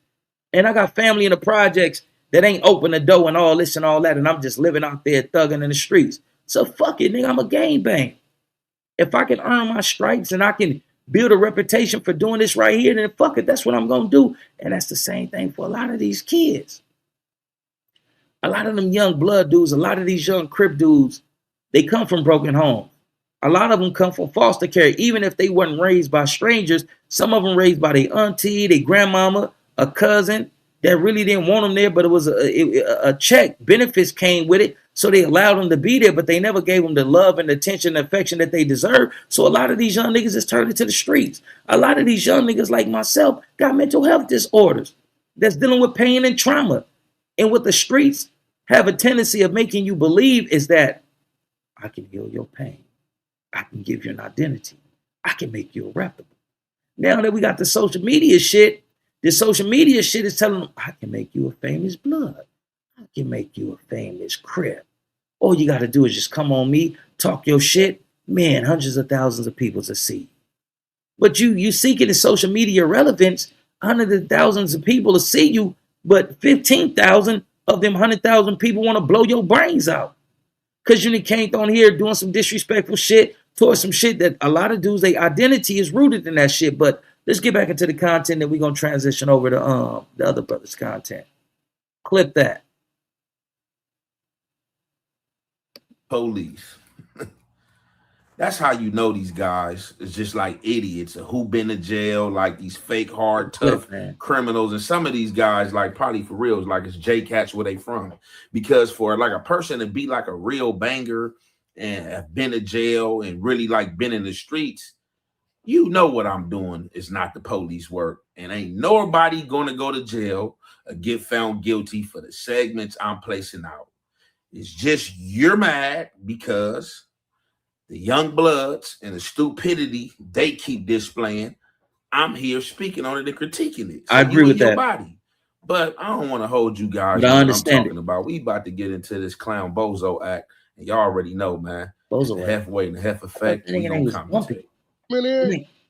And I got family in the projects that ain't open the door and all this and all that, and I'm just living out there thugging in the streets. So fuck it, nigga. I'm a gangbang. If I can earn my stripes and I can build a reputation for doing this right here, then fuck it, that's what I'm gonna do. And that's the same thing for a lot of these kids. A lot of them young blood dudes, a lot of these young Crip dudes, they come from broken homes. A lot of them come from foster care, even if they weren't raised by strangers. Some of them raised by their auntie, their grandmama, a cousin that really didn't want them there, but it was a check. Benefits came with it, so they allowed them to be there, but they never gave them the love and attention and affection that they deserve. So a lot of these young niggas is turned into the streets. A lot of these young niggas like myself got mental health disorders that's dealing with pain and trauma. And what the streets have a tendency of making you believe is that I can heal your pain. I can give you an identity. I can make you irreparable. Now that we got the social media shit, the social media shit is telling them, I can make you a famous blood. I can make you a famous Crip. All you got to do is just come on me, talk your shit. Man, hundreds of thousands of people to see. But you seeking the social media relevance, hundreds of thousands of people to see you, but 15,000 of them 100,000 people want to blow your brains out. Because you came on here doing some disrespectful shit towards some shit that a lot of dudes, their identity is rooted in that shit. But let's get back into the content that we're going to transition over to the other brother's content. Clip that. Police. That's how you know these guys is just like idiots who been to jail, like these fake hard, tough criminals. And some of these guys, like probably for real, like it's J Cats where they from. Because for like a person to be like a real banger and have been to jail and really like been in the streets, you know what I'm doing is not the police work. And ain't nobody gonna go to jail or get found guilty for the segments I'm placing out. It's just you're mad because the young bloods and the stupidity they keep displaying, I'm here speaking on it and critiquing it. So I agree with that. Body. But I don't want to hold you guys. But I understand I'm talking about. We about to get into this clown bozo act, and y'all already know, man. Bozo the halfway and the half effect. We gonna commentate.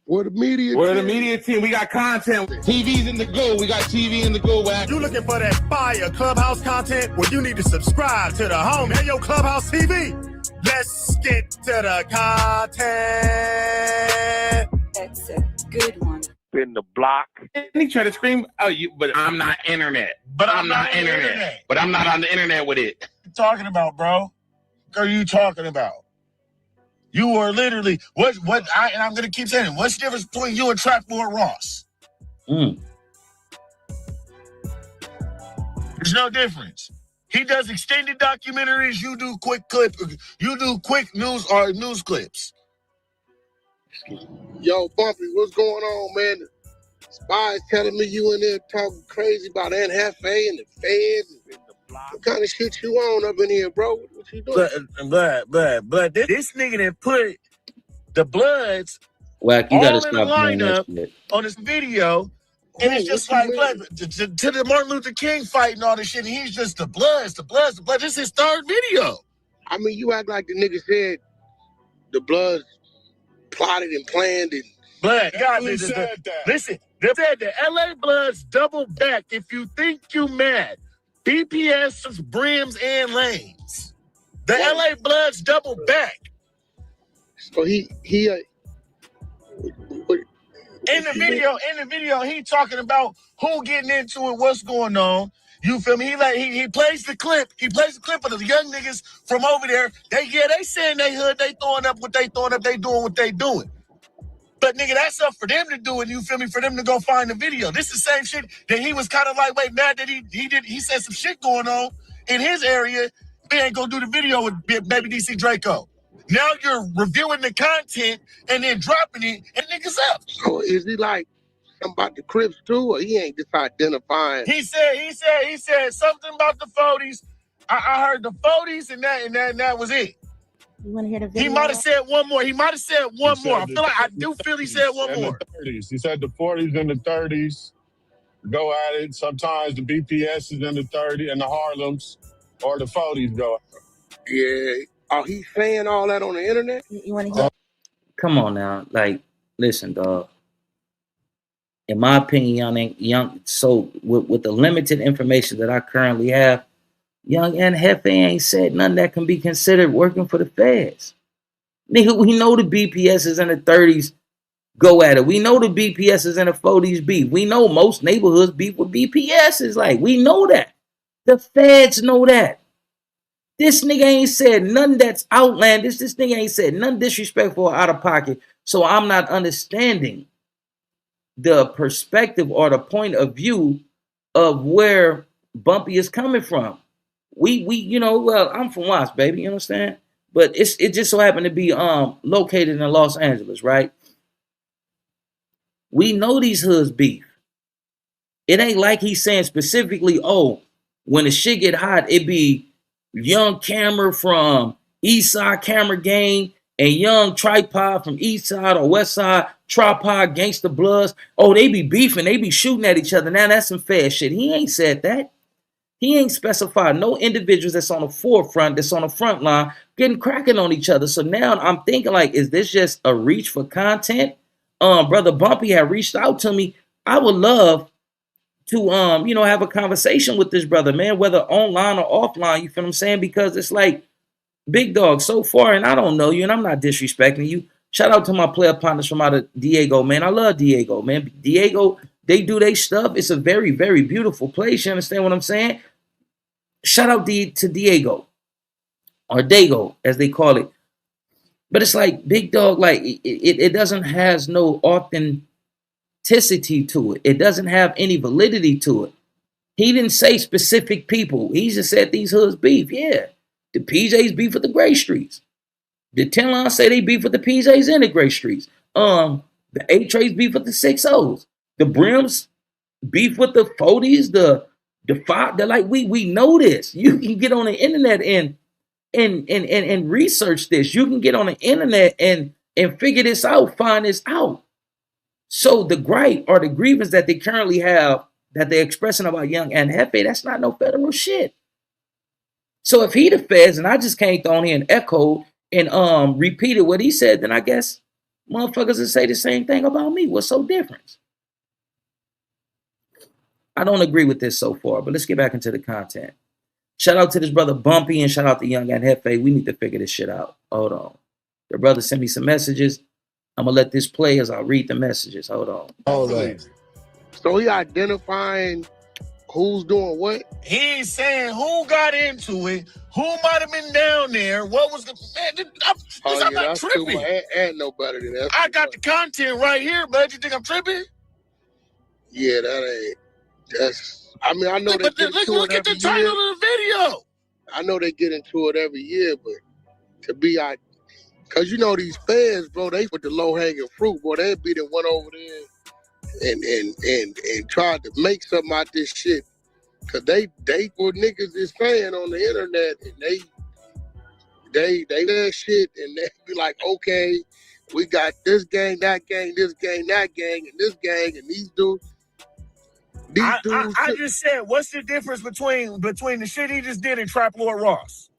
Where the media team, we got content. TV's in the go. We got TV in the go. You looking for that fire Clubhouse content? Well, you need to subscribe to the home. Hey, yo, Clubhouse TV. Let's get to the content. That's a good one. In the block. And he tried to scream, but I'm not internet. But I'm not internet. But I'm not on the internet with it. What you talking about, bro? What are you talking about? You are literally, and I'm going to keep saying it, what's the difference between you and Trapboard Ross? There's no difference. He does extended documentaries. You do quick news or news clips. Yo, Bumpie, what's going on, man? Spies telling me you in there talking crazy about Aunt Jefe and the feds. What kind of shit you on up in here, bro? What you doing? But this nigga that put the Bloods Wack, you gotta all in the lineup on this video. And it's just like to the Martin Luther King fight and all this shit. And he's just the Bloods. This is his third video. I mean, you act like the nigga said the Bloods plotted and planned and. Blood, God, listen, they said the LA Bloods double back if you think you mad. BPS, Brims, and Lanes. The LA Bloods double back. So he in the video, he talking about who getting into it, what's going on. You feel me? He plays the clip. He plays the clip of the young niggas from over there. They saying they hood, they throwing up what they throwing up, they doing what they doing. But nigga, that's up for them to do it, you feel me? For them to go find the video. This is the same shit that he was kind of like, wait, mad that he said some shit going on in his area. He ain't gonna do the video with Baby DC Draco. Now you're reviewing the content and then dropping it and niggas up. So is he like something about the Crips too, or he ain't just identifying? He said something about the 40s. I heard the 40s and that was it. You want to hear the video? He might have said one more. I do feel he said one more. The 30s. He said the 40s and the 30s go at it. Sometimes the BPS is in the 30s and the Harlems or the 40s go. Yeah. Are he saying all that on the internet? You want to hear? Come on now. Like, listen, dog. In my opinion, young. So with the limited information that I currently have, Young and Jefe ain't said nothing that can be considered working for the feds. Nigga, we know the BPSs in the 30s go at it. We know the BPSs in the 40s beef. We know most neighborhoods beef with BPSs. Like, we know that. The feds know that. This nigga ain't said nothing that's outlandish. This nigga ain't said nothing disrespectful or out of pocket. So I'm not understanding the perspective or the point of view of where Bumpie is coming from. We well, I'm from Watts, baby, you understand? But it just so happened to be located in Los Angeles, right? We know these hoods beef. It ain't like he's saying specifically, oh, when the shit get hot, it be Young Camera from East Side Camera Gang and Young Tripod from East Side or West Side Tripod Gangsta Bloods. Oh, they be beefing, they be shooting at each other. Now that's some fair shit. He ain't said that. He ain't specified no individuals that's on the forefront, that's on the front line, getting cracking on each other. So now I'm thinking, like, is this just a reach for content? Brother Bumpie had reached out to me. I would love to, have a conversation with this brother, man, whether online or offline, you feel what I'm saying? Because it's like, big dog, so far, and I don't know you, and I'm not disrespecting you. Shout out to my player partners from out of Diego, man. I love Diego, man. Diego, they do their stuff. It's a very, very beautiful place. You understand what I'm saying? Shout out to Diego, or Dago, as they call it. But it's like, big dog, like, it doesn't has no authenticity to it. It doesn't have any validity to it. He didn't say specific people. He just said these hoods beef. Yeah. The PJs beef with the Gray Streets. The 10 line say they beef with the PJs and the Gray Streets. The 8-trays beef with the 6-0s. The Brims beef with the 40s, the 5. They're like, we know this. You can get on the internet and research this. You can get on the internet and figure this out, find this out. So the gripe or the grievance that they currently have, that they're expressing about Young and Jefe, that's not no federal shit. So if he the feds and I just came on here and echoed and repeated what he said, then I guess motherfuckers would say the same thing about me. What's so different? I don't agree with this so far, but let's get back into the content. Shout out to this brother Bumpie and shout out to Young and Jefe. We need to figure this shit out. Hold on. The brother sent me some messages. I'm going to let this play as I read the messages. Hold on. Hold on. So he identifying who's doing what? He ain't saying who got into it, who might have been down there, what was the... Man, I'm not tripping. And no better than that. I got the content right here, bud. You think I'm tripping? Yeah, that ain't... That's... I mean, I know they get into look at the title of the video. I know they get into it every year, but to be out... Because you know these feds, bro, they with the low-hanging fruit, boy. They be the one over there and tried to make something out this shit. Cause they what niggas is saying on the internet, and they that shit, and they be like, okay, we got this gang, that gang, this gang, that gang, and this gang, and these dudes. I just said, what's the difference between the shit he just did and Trap Lord Ross?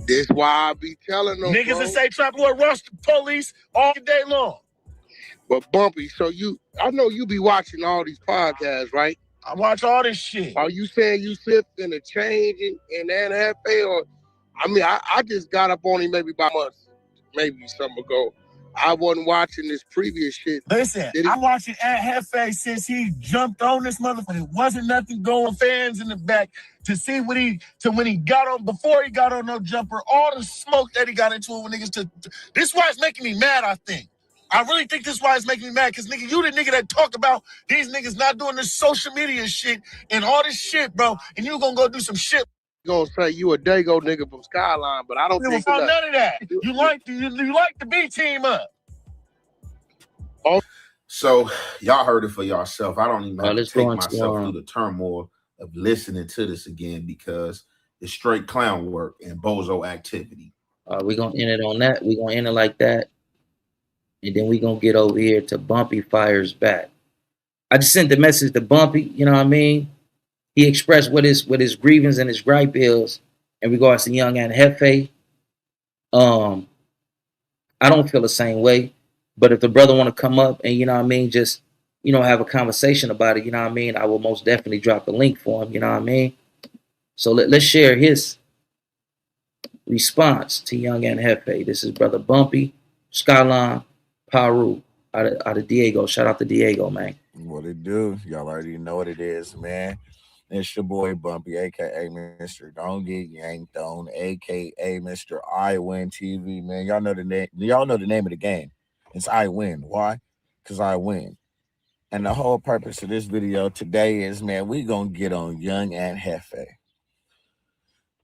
This why I be telling them, Niggas bro. that say Trap Lord rush the police all day long. But Bumpy, so I know you be watching all these podcasts, right? I watch all this shit. Are you saying you slipped in a change in Jefe, or I mean, I just got up on him maybe about a month, maybe something ago. I wasn't watching this previous shit. Listen, I'm watching Jefe since he jumped on this motherfucker. It wasn't nothing going, fans in the back to see when he got on, before he got on no jumper, all the smoke that he got into it with niggas. This is why it's making me mad, I think. I really think this is why it's making me mad, because nigga, you the nigga that talk about these niggas not doing this social media shit and all this shit, bro, and you gonna go do some shit. Gonna say you a Dago nigga from Skyline, but I don't think none of that. You like the B team up. So y'all heard it for yourself. I don't even have to let's take go myself into, through the turmoil of listening to this again, because it's straight clown work and bozo activity. We're going to end it on that. We're going to end it like that. And then we're going to get over here to Bumpie Fires Back. I just sent the message to Bumpie, you know what I mean? He expressed what his grievance and his gripe is in regards to Young and Jefe. I don't feel the same way. But if the brother want to come up and, you know what I mean, just, you know, have a conversation about it, you know what I mean, I will most definitely drop the link for him, you know what I mean? So let's share his response to Young and Jefe. This is Brother Bumpie, Skyline, Paru, out of Diego. Shout out to Diego, man. What it do? Y'all already know what it is, man. It's your boy Bumpie, aka Mr. Don't Get Yanked On, aka Mr. I Win TV, man. Y'all know the name. Y'all know the name of the game. It's I Win. Why? Because I win. And the whole purpose of this video today is, man, we gonna get on Young and Jefe.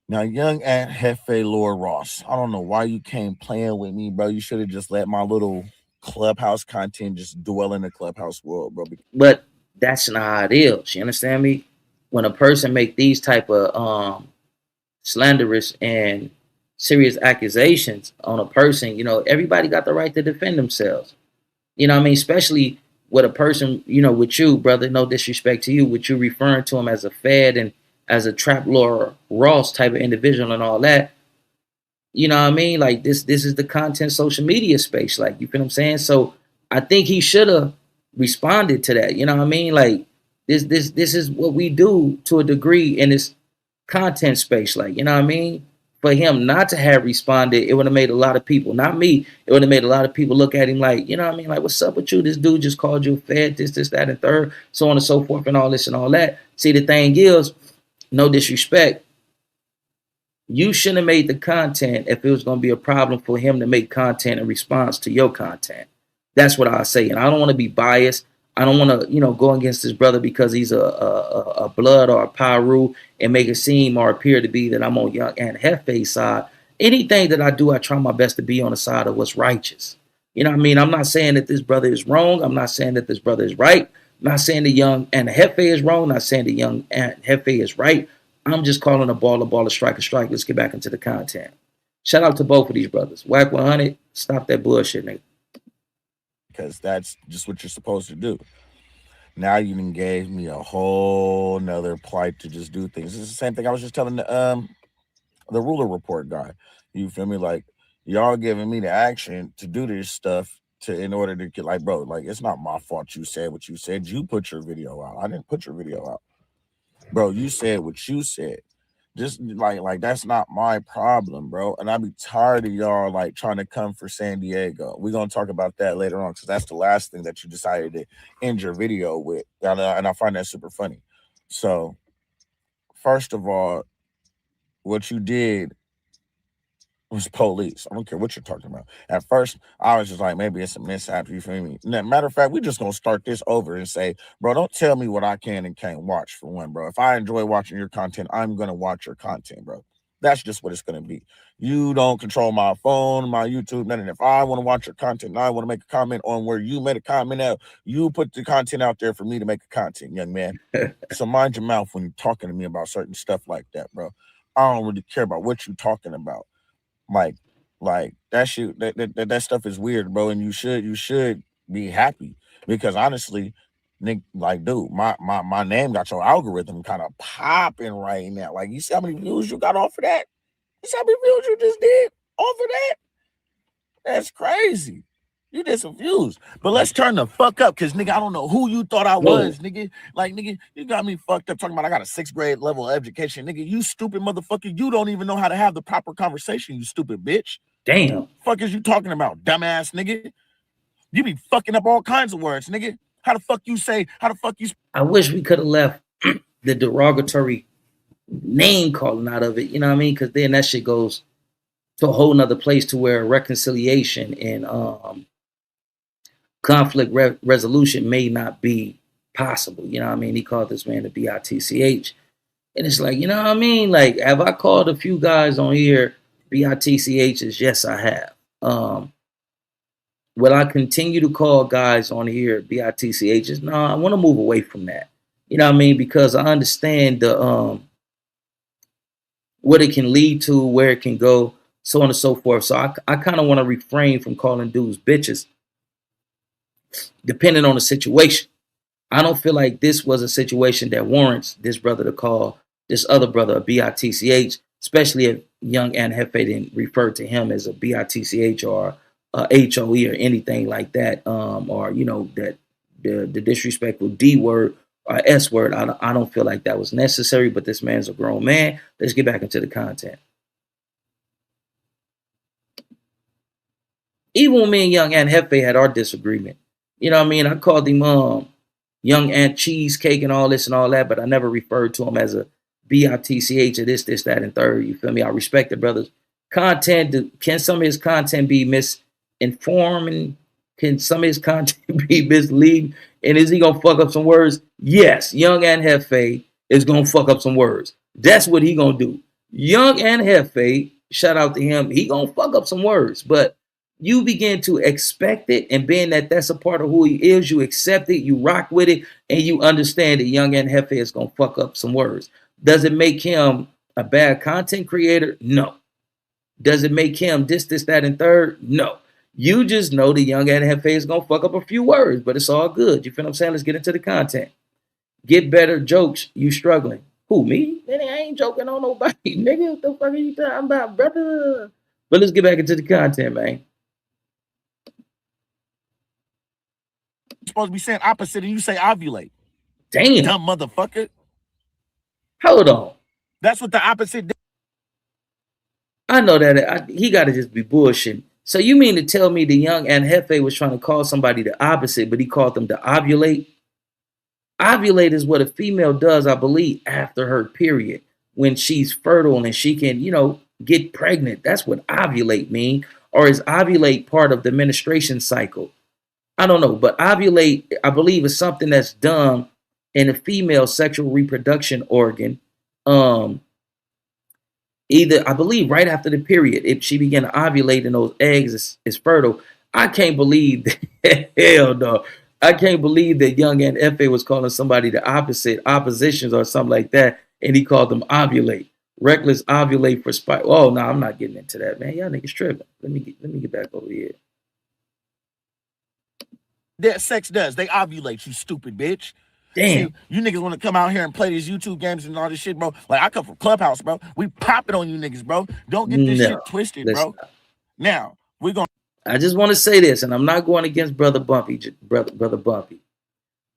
Now, Young and Jefe Lord Ross, I don't know why you came playing with me, bro. You should have just let my little clubhouse content just dwell in the clubhouse world, bro. But that's not how it is. You understand me? When a person make these type of slanderous and serious accusations on a person, you know, everybody got the right to defend themselves. You know what I mean? Especially with a person, you know, with you, brother, no disrespect to you, with you referring to him as a fed and as a Trap Lord Ross type of individual and all that. You know what I mean? Like this is the content social media space. Like, you feel what I'm saying? So I think he should have responded to that. You know what I mean? Like this is what we do to a degree in this content space. Like, you know what I mean? For him not to have responded, it would have made a lot of people, not me, it would have made a lot of people look at him like, you know what I mean? Like, what's up with you? This dude just called you a fed, this, that, and third, so on and so forth, and all this and all that. See, the thing is, no disrespect, you shouldn't have made the content if it was going to be a problem for him to make content in response to your content. That's what I say. And I don't want to be biased. I don't want to, you know, go against his brother because he's a blood or a Paru and make it seem or appear to be that I'm on Young and Jefe's side. Anything that I do, I try my best to be on the side of what's righteous. You know what I mean? I'm not saying that this brother is wrong. I'm not saying that this brother is right. I'm not saying the Young and Jefe is wrong. I'm not saying the Young and Jefe is right. I'm just calling a ball, a strike, a strike. Let's get back into the content. Shout out to both of these brothers. Whack 100, stop that bullshit, nigga. Because that's just what you're supposed to do. Now you done gave me a whole nother plight to just do things. It's the same thing I was just telling the ruler report guy. You feel me? Like, y'all giving me the action to do this stuff in order to get, like, bro, like, it's not my fault you said what you said. You put your video out. I didn't put your video out. Bro, you said what you said. Just like that's not my problem, bro. And I be tired of y'all like trying to come for San Diego. We're gonna talk about that later on, because that's the last thing that you decided to end your video with. And I find that super funny. So, first of all, what you did was police. I don't care what you're talking about. At first, I was just like, maybe it's a mishap. You feel me? Matter of fact, we're just gonna start this over and say, bro, don't tell me what I can and can't watch. For one, bro, if I enjoy watching your content, I'm gonna watch your content, bro. That's just what it's gonna be. You don't control my phone, my YouTube, nothing. If I want to watch your content and I want to make a comment on where you made a comment out, you put the content out there for me to make a content, young man. So mind your mouth when you're talking to me about certain stuff like that, bro. I don't really care about what you're talking about. Like that shit, that stuff is weird, bro. And you should be happy, because honestly, Nick, like, dude, my name got your algorithm kind of popping right now. Like, you see how many views you got off of that? That's how many views you just did off of that? That's crazy. You just confused. But let's turn the fuck up, because, nigga, I don't know who you thought I was, nigga. Like, nigga, you got me fucked up talking about I got a 6th grade level education. Nigga, you stupid motherfucker. You don't even know how to have the proper conversation, you stupid bitch. Damn. Fuck is you talking about, dumbass nigga? You be fucking up all kinds of words, nigga. How the fuck you? I wish we could have left the derogatory name calling out of it, you know what I mean? Because then that shit goes to a whole nother place to where reconciliation and conflict resolution may not be possible. You know what I mean? He called this man the BITCH. And it's like, you know what I mean? Like, have I called a few guys on here BITCHs? Yes, I have. Will I continue to call guys on here BITCHs? No, I want to move away from that. You know what I mean? Because I understand the what it can lead to, where it can go, so on and so forth. So I kind of want to refrain from calling dudes bitches, depending on the situation. I don't feel like this was a situation that warrants this brother to call this other brother a BITCH, especially if young and Jefe didn't refer to him as a BITCH or a HOE or anything like that, or, you know, that the disrespectful D word or S word. I don't feel like that was necessary, but this man's a grown man. Let's get back into the content. Even when me and young Aunt Jefe had our disagreement, you know what I mean? I called him young Aunt Cheesecake and all this and all that, but I never referred to him as a BITCH or this, that, and third. You feel me? I respect the brother's content. Can some of his content be misinforming? Can some of his content be misleading? And is he gonna fuck up some words? Yes, young Aunt Jefe is gonna fuck up some words. That's what he gonna do. Young Aunt Jefe, shout out to him, he gonna fuck up some words, but you begin to expect it, and being that that's a part of who he is, you accept it, you rock with it, and you understand that young Aunt Jefe is gonna fuck up some words. Does it make him a bad content creator? No. Does it make him this, that, and third? No. You just know the young Aunt Jefe is gonna fuck up a few words, but it's all good. You feel what I'm saying? Let's get into the content. Get better jokes. You struggling? Who, me? Nigga, I ain't joking on nobody. Nigga, what the fuck are you talking about, brother? But let's get back into the content, man. Supposed to be saying opposite, and you say ovulate. Damn. Dumb motherfucker. Hold on. That's what the opposite did. I know that he got to just be bullshitting. So you mean to tell me the young Aunt Jefe was trying to call somebody the opposite, but he called them to ovulate? Ovulate is what a female does, I believe, after her period, when she's fertile and she can, you know, get pregnant. That's what ovulate mean. Or is ovulate part of the menstruation cycle? I don't know, but ovulate, I believe, is something that's done in a female sexual reproduction organ. Either, I believe, right after the period, if she began to ovulate and those eggs is fertile. I can't believe that. Hell no. I can't believe that young Aunt Jefe was calling somebody the oppositions or something like that, and he called them ovulate. Reckless ovulate for spite. Oh no, I'm not getting into that, man. Y'all niggas tripping. Let me get back over here. That sex does. They ovulate, you stupid bitch. Damn. See, you niggas want to come out here and play these YouTube games and all this shit, bro. Like, I come from Clubhouse, bro. We pop it on you niggas, bro. Don't get this shit twisted, bro. Now, we're going to... I just want to say this, and I'm not going against Brother Bumpie, Brother Bumpie.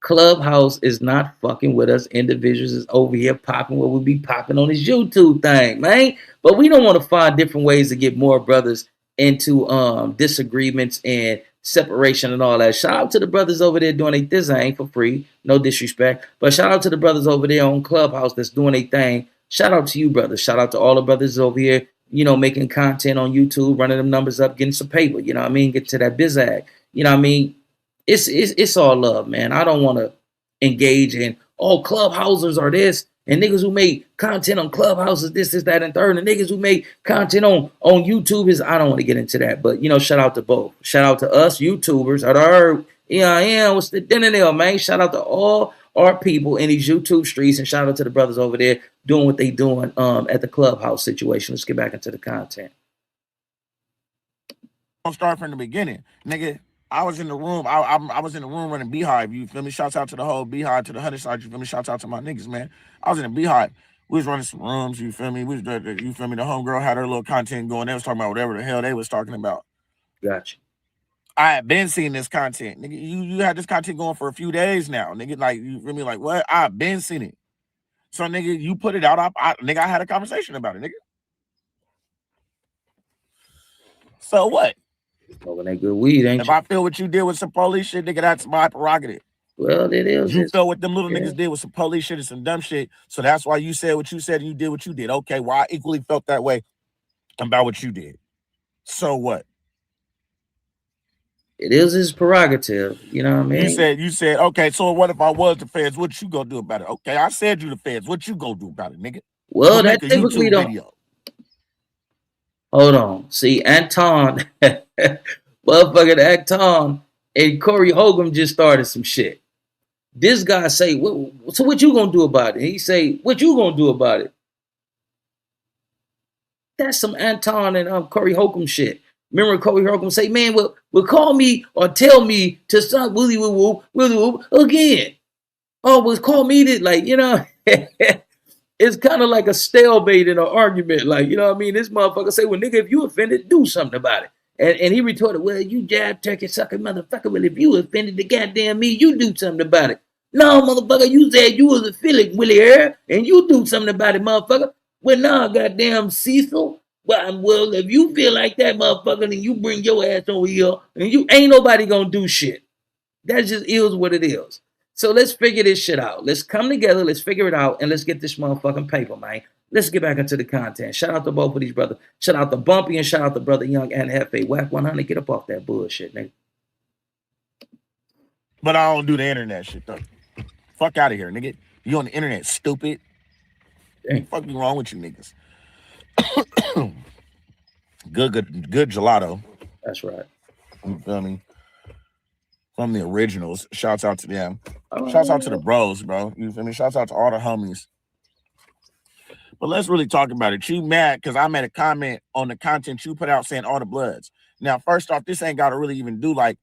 Clubhouse is not fucking with us. Individuals is over here popping what we be popping on this YouTube thing, man. But we don't want to find different ways to get more brothers into disagreements and separation and all that. Shout out to the brothers over there doing their thing for free. No disrespect. But shout out to the brothers over there on Clubhouse that's doing their thing. Shout out to you, brothers. Shout out to all the brothers over here, you know, making content on YouTube, running them numbers up, getting some paper. You know what I mean? Get to that biz ag. You know what I mean? It's all love, man. I don't want to engage in, oh, Clubhousers are this, and niggas who make content on Clubhouses, this, that, and third, and niggas who make content on YouTube is, I don't want to get into that. But, you know, shout out to both. Shout out to us YouTubers. What's the dinner there, man? Shout out to all our people in these YouTube streets, and shout out to the brothers over there doing what they doing at the Clubhouse situation. Let's get back into the content. I'll start from the beginning, nigga. I was in the room. I was in the room running Beehive. You feel me? Shouts out to the whole Beehive, to the 100 side. You feel me? Shouts out to my niggas, man. I was in the Beehive. We was running some rooms, you feel me? You feel me? The homegirl had her little content going. They was talking about whatever the hell they was talking about. Gotcha. I had been seeing this content. Nigga, you had this content going for a few days now. Nigga, like, you feel me? Like, what? I've been seeing it. So, nigga, you put it out. Nigga, I had a conversation about it, nigga. So what? Smoking that good weed, ain't If you? I feel what you did with some police shit, nigga, that's my prerogative. Well, it is. You felt what them little niggas did with some police shit and some dumb shit. So that's why you said what you said and you did what you did. Okay, well, I equally felt that way about what you did. So what? It is his prerogative. You know what I mean? You said, okay, so what if I was the feds? What you gonna do about it? Okay, I said you the feds. What you gonna do about it, nigga? Well, Go that make a typically YouTube don't. video. Hold on. See, Anton, motherfucking Anton and Corey Hogan just started some shit. This guy say, so what you gonna do about it? He say, what you gonna do about it? That's some Anton and Corey Holcomb shit. Remember Corey Holcomb say, man, well call me or tell me to stop Willie Woo again. Oh, well, call me to, like, you know, it's kind of like a stalemate in an argument. Like, you know what I mean? This motherfucker say, well, nigga, if you offended, do something about it. And he retorted, well, you jab turkey sucker motherfucker, well, if you offended the goddamn me, you do something about it. No, motherfucker, you said you was a Philip Willie Air, and you do something about it, motherfucker. Well, nah, goddamn Cecil. Well, if you feel like that, motherfucker, then you bring your ass over here, and you ain't nobody gonna do shit. That just is what it is. So let's figure this shit out. Let's come together, let's figure it out, and let's get this motherfucking paper, man. Let's get back into the content. Shout out to both of these brothers. Shout out to Bumpie and shout out to Brother Young and Jefe. Whack 100, get up off that bullshit, nigga. But I don't do the internet shit, though. Fuck out of here, nigga. You on the internet, stupid. Dang. What the fuck is wrong with you niggas? good gelato. That's right. You feel me? From the originals. Shouts out to them. Shouts out to the bros, bro. You feel me? Shouts out to all the homies. But let's really talk about it. You mad because I made a comment on the content you put out saying all the bloods. Now, first off, this ain't got to really even do like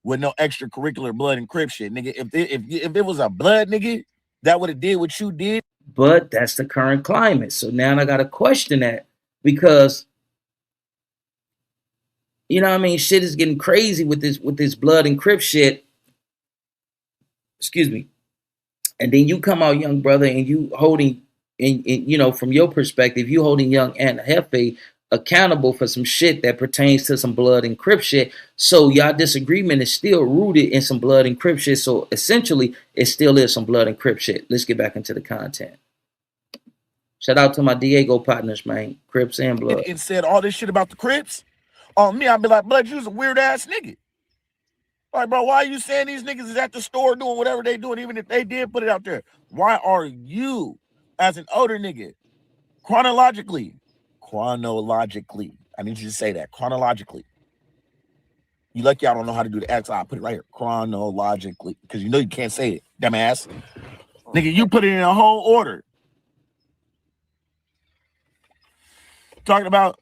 with no extracurricular blood and crip shit, nigga. If it was a blood, nigga, that would have did what you did. But that's the current climate. So now I got to question that because, you know what I mean? Shit is getting crazy with this blood and crip shit. Excuse me. And then you come out, young brother, and you holding, and you know, from your perspective, you holding young and Jefe accountable for some shit that pertains to some blood and crip shit. So y'all disagreement is still rooted in some blood and crip shit. So essentially, it still is some blood and crip shit. Let's get back into the content. Shout out to my Diego partners, man. Crips and blood. And said all this shit about the Crips. On me, I'd be like, blood, you was a weird ass nigga. Like, bro, why are you saying these niggas is at the store doing whatever they doing, even if they did put it out there? Why are you, as an older nigga, chronologically, I need you to say that, chronologically. You lucky I don't know how to do the X. I'll put it right here, chronologically, because you know you can't say it, dumbass. Nigga, you put it in a whole order. Talking about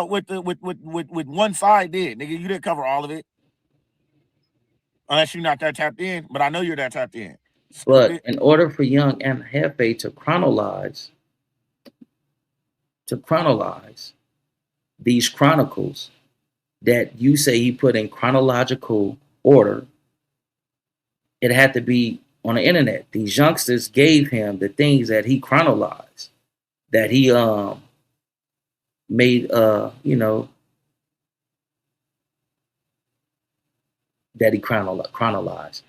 with one side did, nigga. You didn't cover all of it. Unless you're not that tapped in, but I know you're that tapped in. But in order for Young and Jefe to chronologize these chronicles that you say he put in chronological order, it had to be on the internet. These youngsters gave him the things that he chronologized, that he made you know, that he chronologized.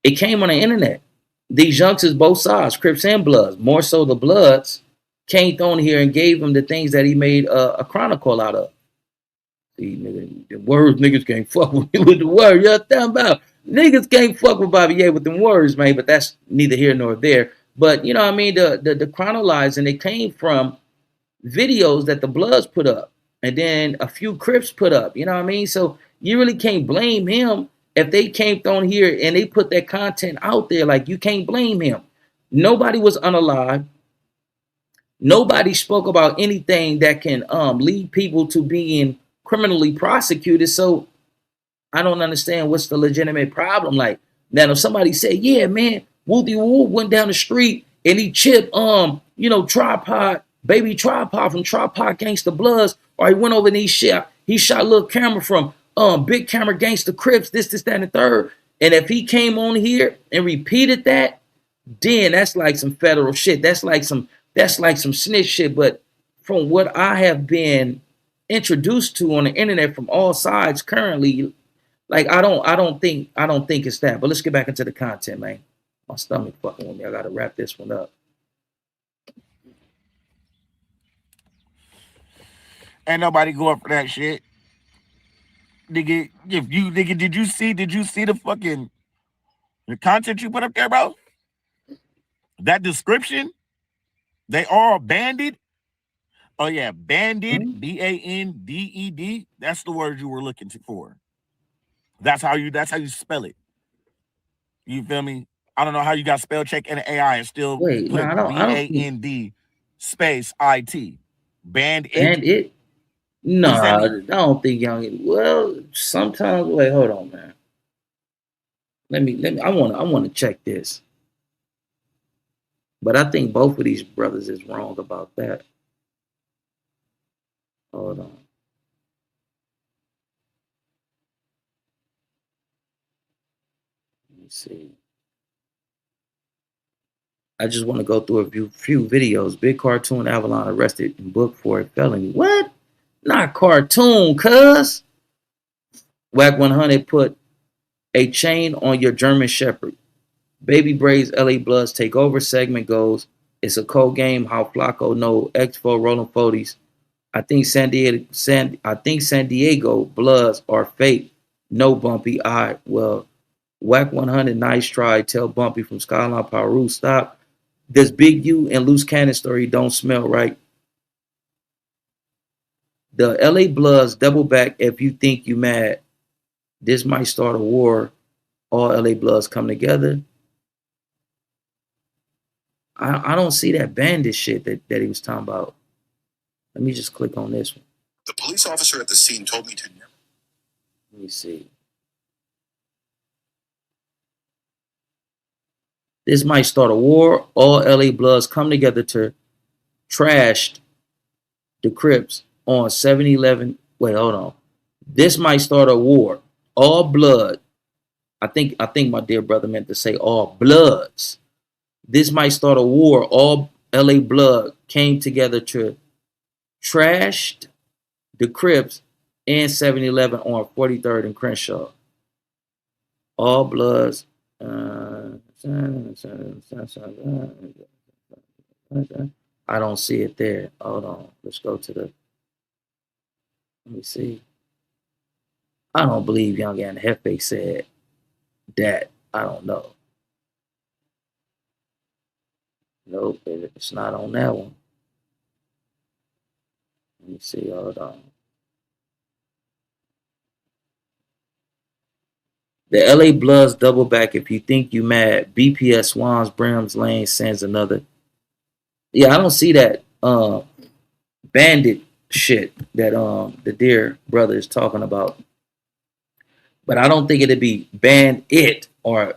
It came on the internet. These youngsters, both sides, Crips and Bloods, more so the Bloods, came on here and gave him the things that he made a chronicle out of. See, nigga, the words niggas can't fuck with me with the words. You know what I'm talking about? Niggas can't fuck with Bobby Ye with them words, man, but that's neither here nor there. But, you know what I mean? The chronologizing, it came from videos that the Bloods put up and then a few Crips put up, you know what I mean? So you really can't blame him if they came on here and they put that content out there. Like, you can't blame him. Nobody was unalive. Nobody spoke about anything that can lead people to being criminally prosecuted. So I don't understand what's the legitimate problem. Like, now if somebody say, yeah, man, Wooty Woo went down the street and he chipped Tripod, baby Tripod from Tripod Gangsta Bloods, or he went over and he shot Lil Camera from Big Camera Gangsta Crips, this, that, and the third. And if he came on here and repeated that, then that's like some federal shit. That's like some snitch shit. But from what I have been introduced to on the internet from all sides currently, like I don't think it's that. But let's get back into the content, man. My stomach fucking with me. I gotta wrap this one up. Ain't nobody going for that shit. Nigga, did you see the fucking the content you put up there, bro? That description, they all banded. Oh yeah, banded, BANDED. That's the word you were looking for. That's how you spell it. You feel me? I don't know how you got spell check and AI and still Wait, put no, I don't BAND space IT. Band it. No, What does that I mean? don't think young. Well, sometimes. Wait, hold on, man. Let me. I want to check this. But I think both of these brothers is wrong about that. Hold on. Let me see. I just want to go through a few videos. Big Cartoon Avalon arrested and booked for a felony. What? Not cartoon, cuz. Whack 100 put a chain on your German Shepherd. Baby Braids LA Bloods take over segment goes. It's a cold game. How Flacco know X4 rolling 40s. I think San Diego Bloods are fake. No Bumpie. Well, Whack 100, nice try. Tell Bumpie from Skyline Peru, stop. This Big U and Loose Cannon story don't smell right. The LA Bloods double back if you think you mad. This might start a war. All LA Bloods come together. I don't see that bandit shit that he was talking about. Let me just click on this one. The police officer at the scene told me to never. Let me see. This might start a war. All LA Bloods come together to trash the Crips on 7-Eleven. Wait, hold on. This might start a war. All blood. I think my dear brother meant to say all bloods. This might start a war. All LA Blood came together to trash the Crips and 7-Eleven on 43rd and Crenshaw. All Bloods. I don't see it there. Hold on. Let's go to the. Let me see. I don't believe Young and Jefe said that. I don't know. Nope, it's not on that one. Let me see. Hold on. The LA Bloods double back if you think you mad. BPS Swans Bram's Lane sends another. Yeah, I don't see that bandit shit that the dear brother is talking about. But I don't think it'd be banned it or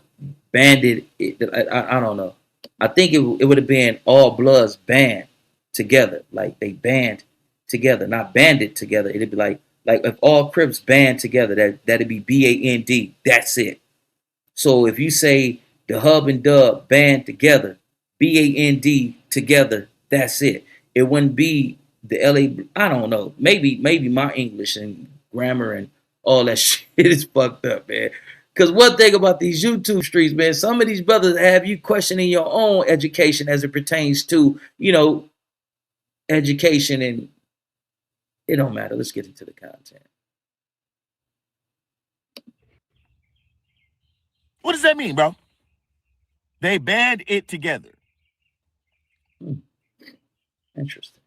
banded it. I don't know. I think it would have been all Bloods banned together. Like they banned together, not banded together. It'd be like if all Crips band together, that'd be BAND. That's it. So if you say the Hub and Dub band together, BAND together, that's it. It wouldn't be the LA. I don't know. Maybe my English and grammar and all that shit is fucked up, man. Because one thing about these YouTube streets, man, some of these brothers have you questioning your own education as it pertains to, education, and it don't matter. Let's get into the content. What does that mean, bro? They band it together. Interesting.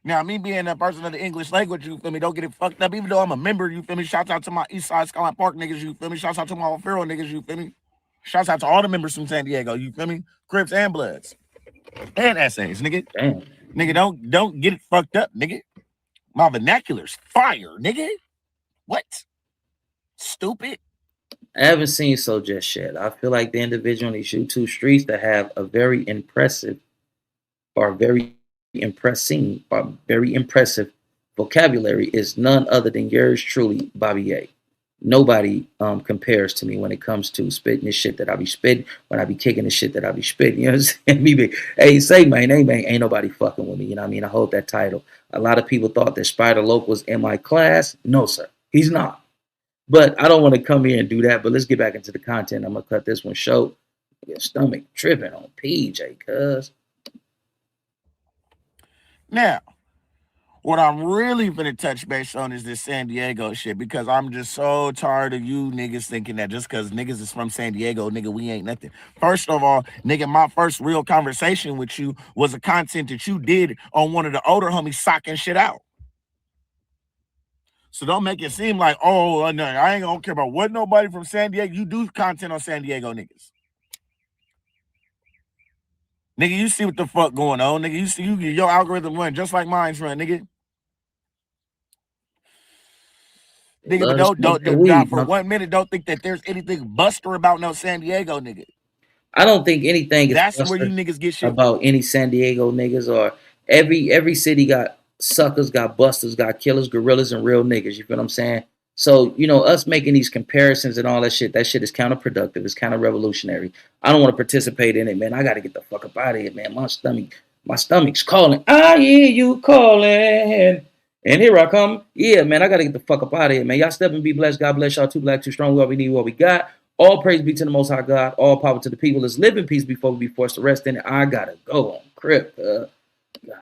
Now, me being a person of the English language, you feel me, don't get it fucked up. Even though I'm a member, you feel me, shouts out to my East Side Skyline Park niggas, you feel me, shouts out to my O'Farrell niggas, you feel me, shouts out to all the members from San Diego, you feel me, Crips and Bloods, and essays, nigga. Damn. Nigga, don't get it fucked up, nigga. My vernacular's fire, nigga. What? Stupid. I haven't seen So Just yet. I feel like the individual on these YouTube streets that have a very impressive are very impressive vocabulary is none other than yours truly, Bobby A. Nobody compares to me when it comes to spitting the shit that I be spitting, when I be kicking the shit that I be spitting. You know what I'm saying? Me be, hey, say, man, hey, man, ain't nobody fucking with me. You know what I mean? I hold that title. A lot of people thought that Spider Loc was in my class. No, sir. He's not. But I don't want to come here and do that. But let's get back into the content. I'm going to cut this one short. Your stomach tripping on PJ, cuz. Now, what I'm really gonna touch base on is this San Diego shit, because I'm just so tired of you niggas thinking that just because niggas is from San Diego, nigga, we ain't nothing. First of all, nigga, my first real conversation with you was a content that you did on one of the older homies socking shit out. So don't make it seem like, oh, no, I ain't gonna care about what nobody from San Diego. You do content on San Diego niggas. Nigga, you see what the fuck going on, nigga. You see your algorithm run just like mine's run, nigga. Nigga, but don't for 1 minute, don't think that there's anything buster about no San Diego nigga. I don't think anything is that's where you niggas get shit about any San Diego niggas, or every city got suckers, got busters, got killers, gorillas, and real niggas. You feel what I'm saying? So, you know, us making these comparisons and all that shit is counterproductive. It's kind of revolutionary. I don't want to participate in it, man. I got to get the fuck up out of here, man. My stomach's calling. I hear you calling. And here I come. Yeah, man, I got to get the fuck up out of here, man. Y'all step and be blessed. God bless y'all. Too black, too strong. What we need, what we got. All praise be to the Most High God. All power to the people. Let's live in peace before we be forced to rest in it. I got to go on crib.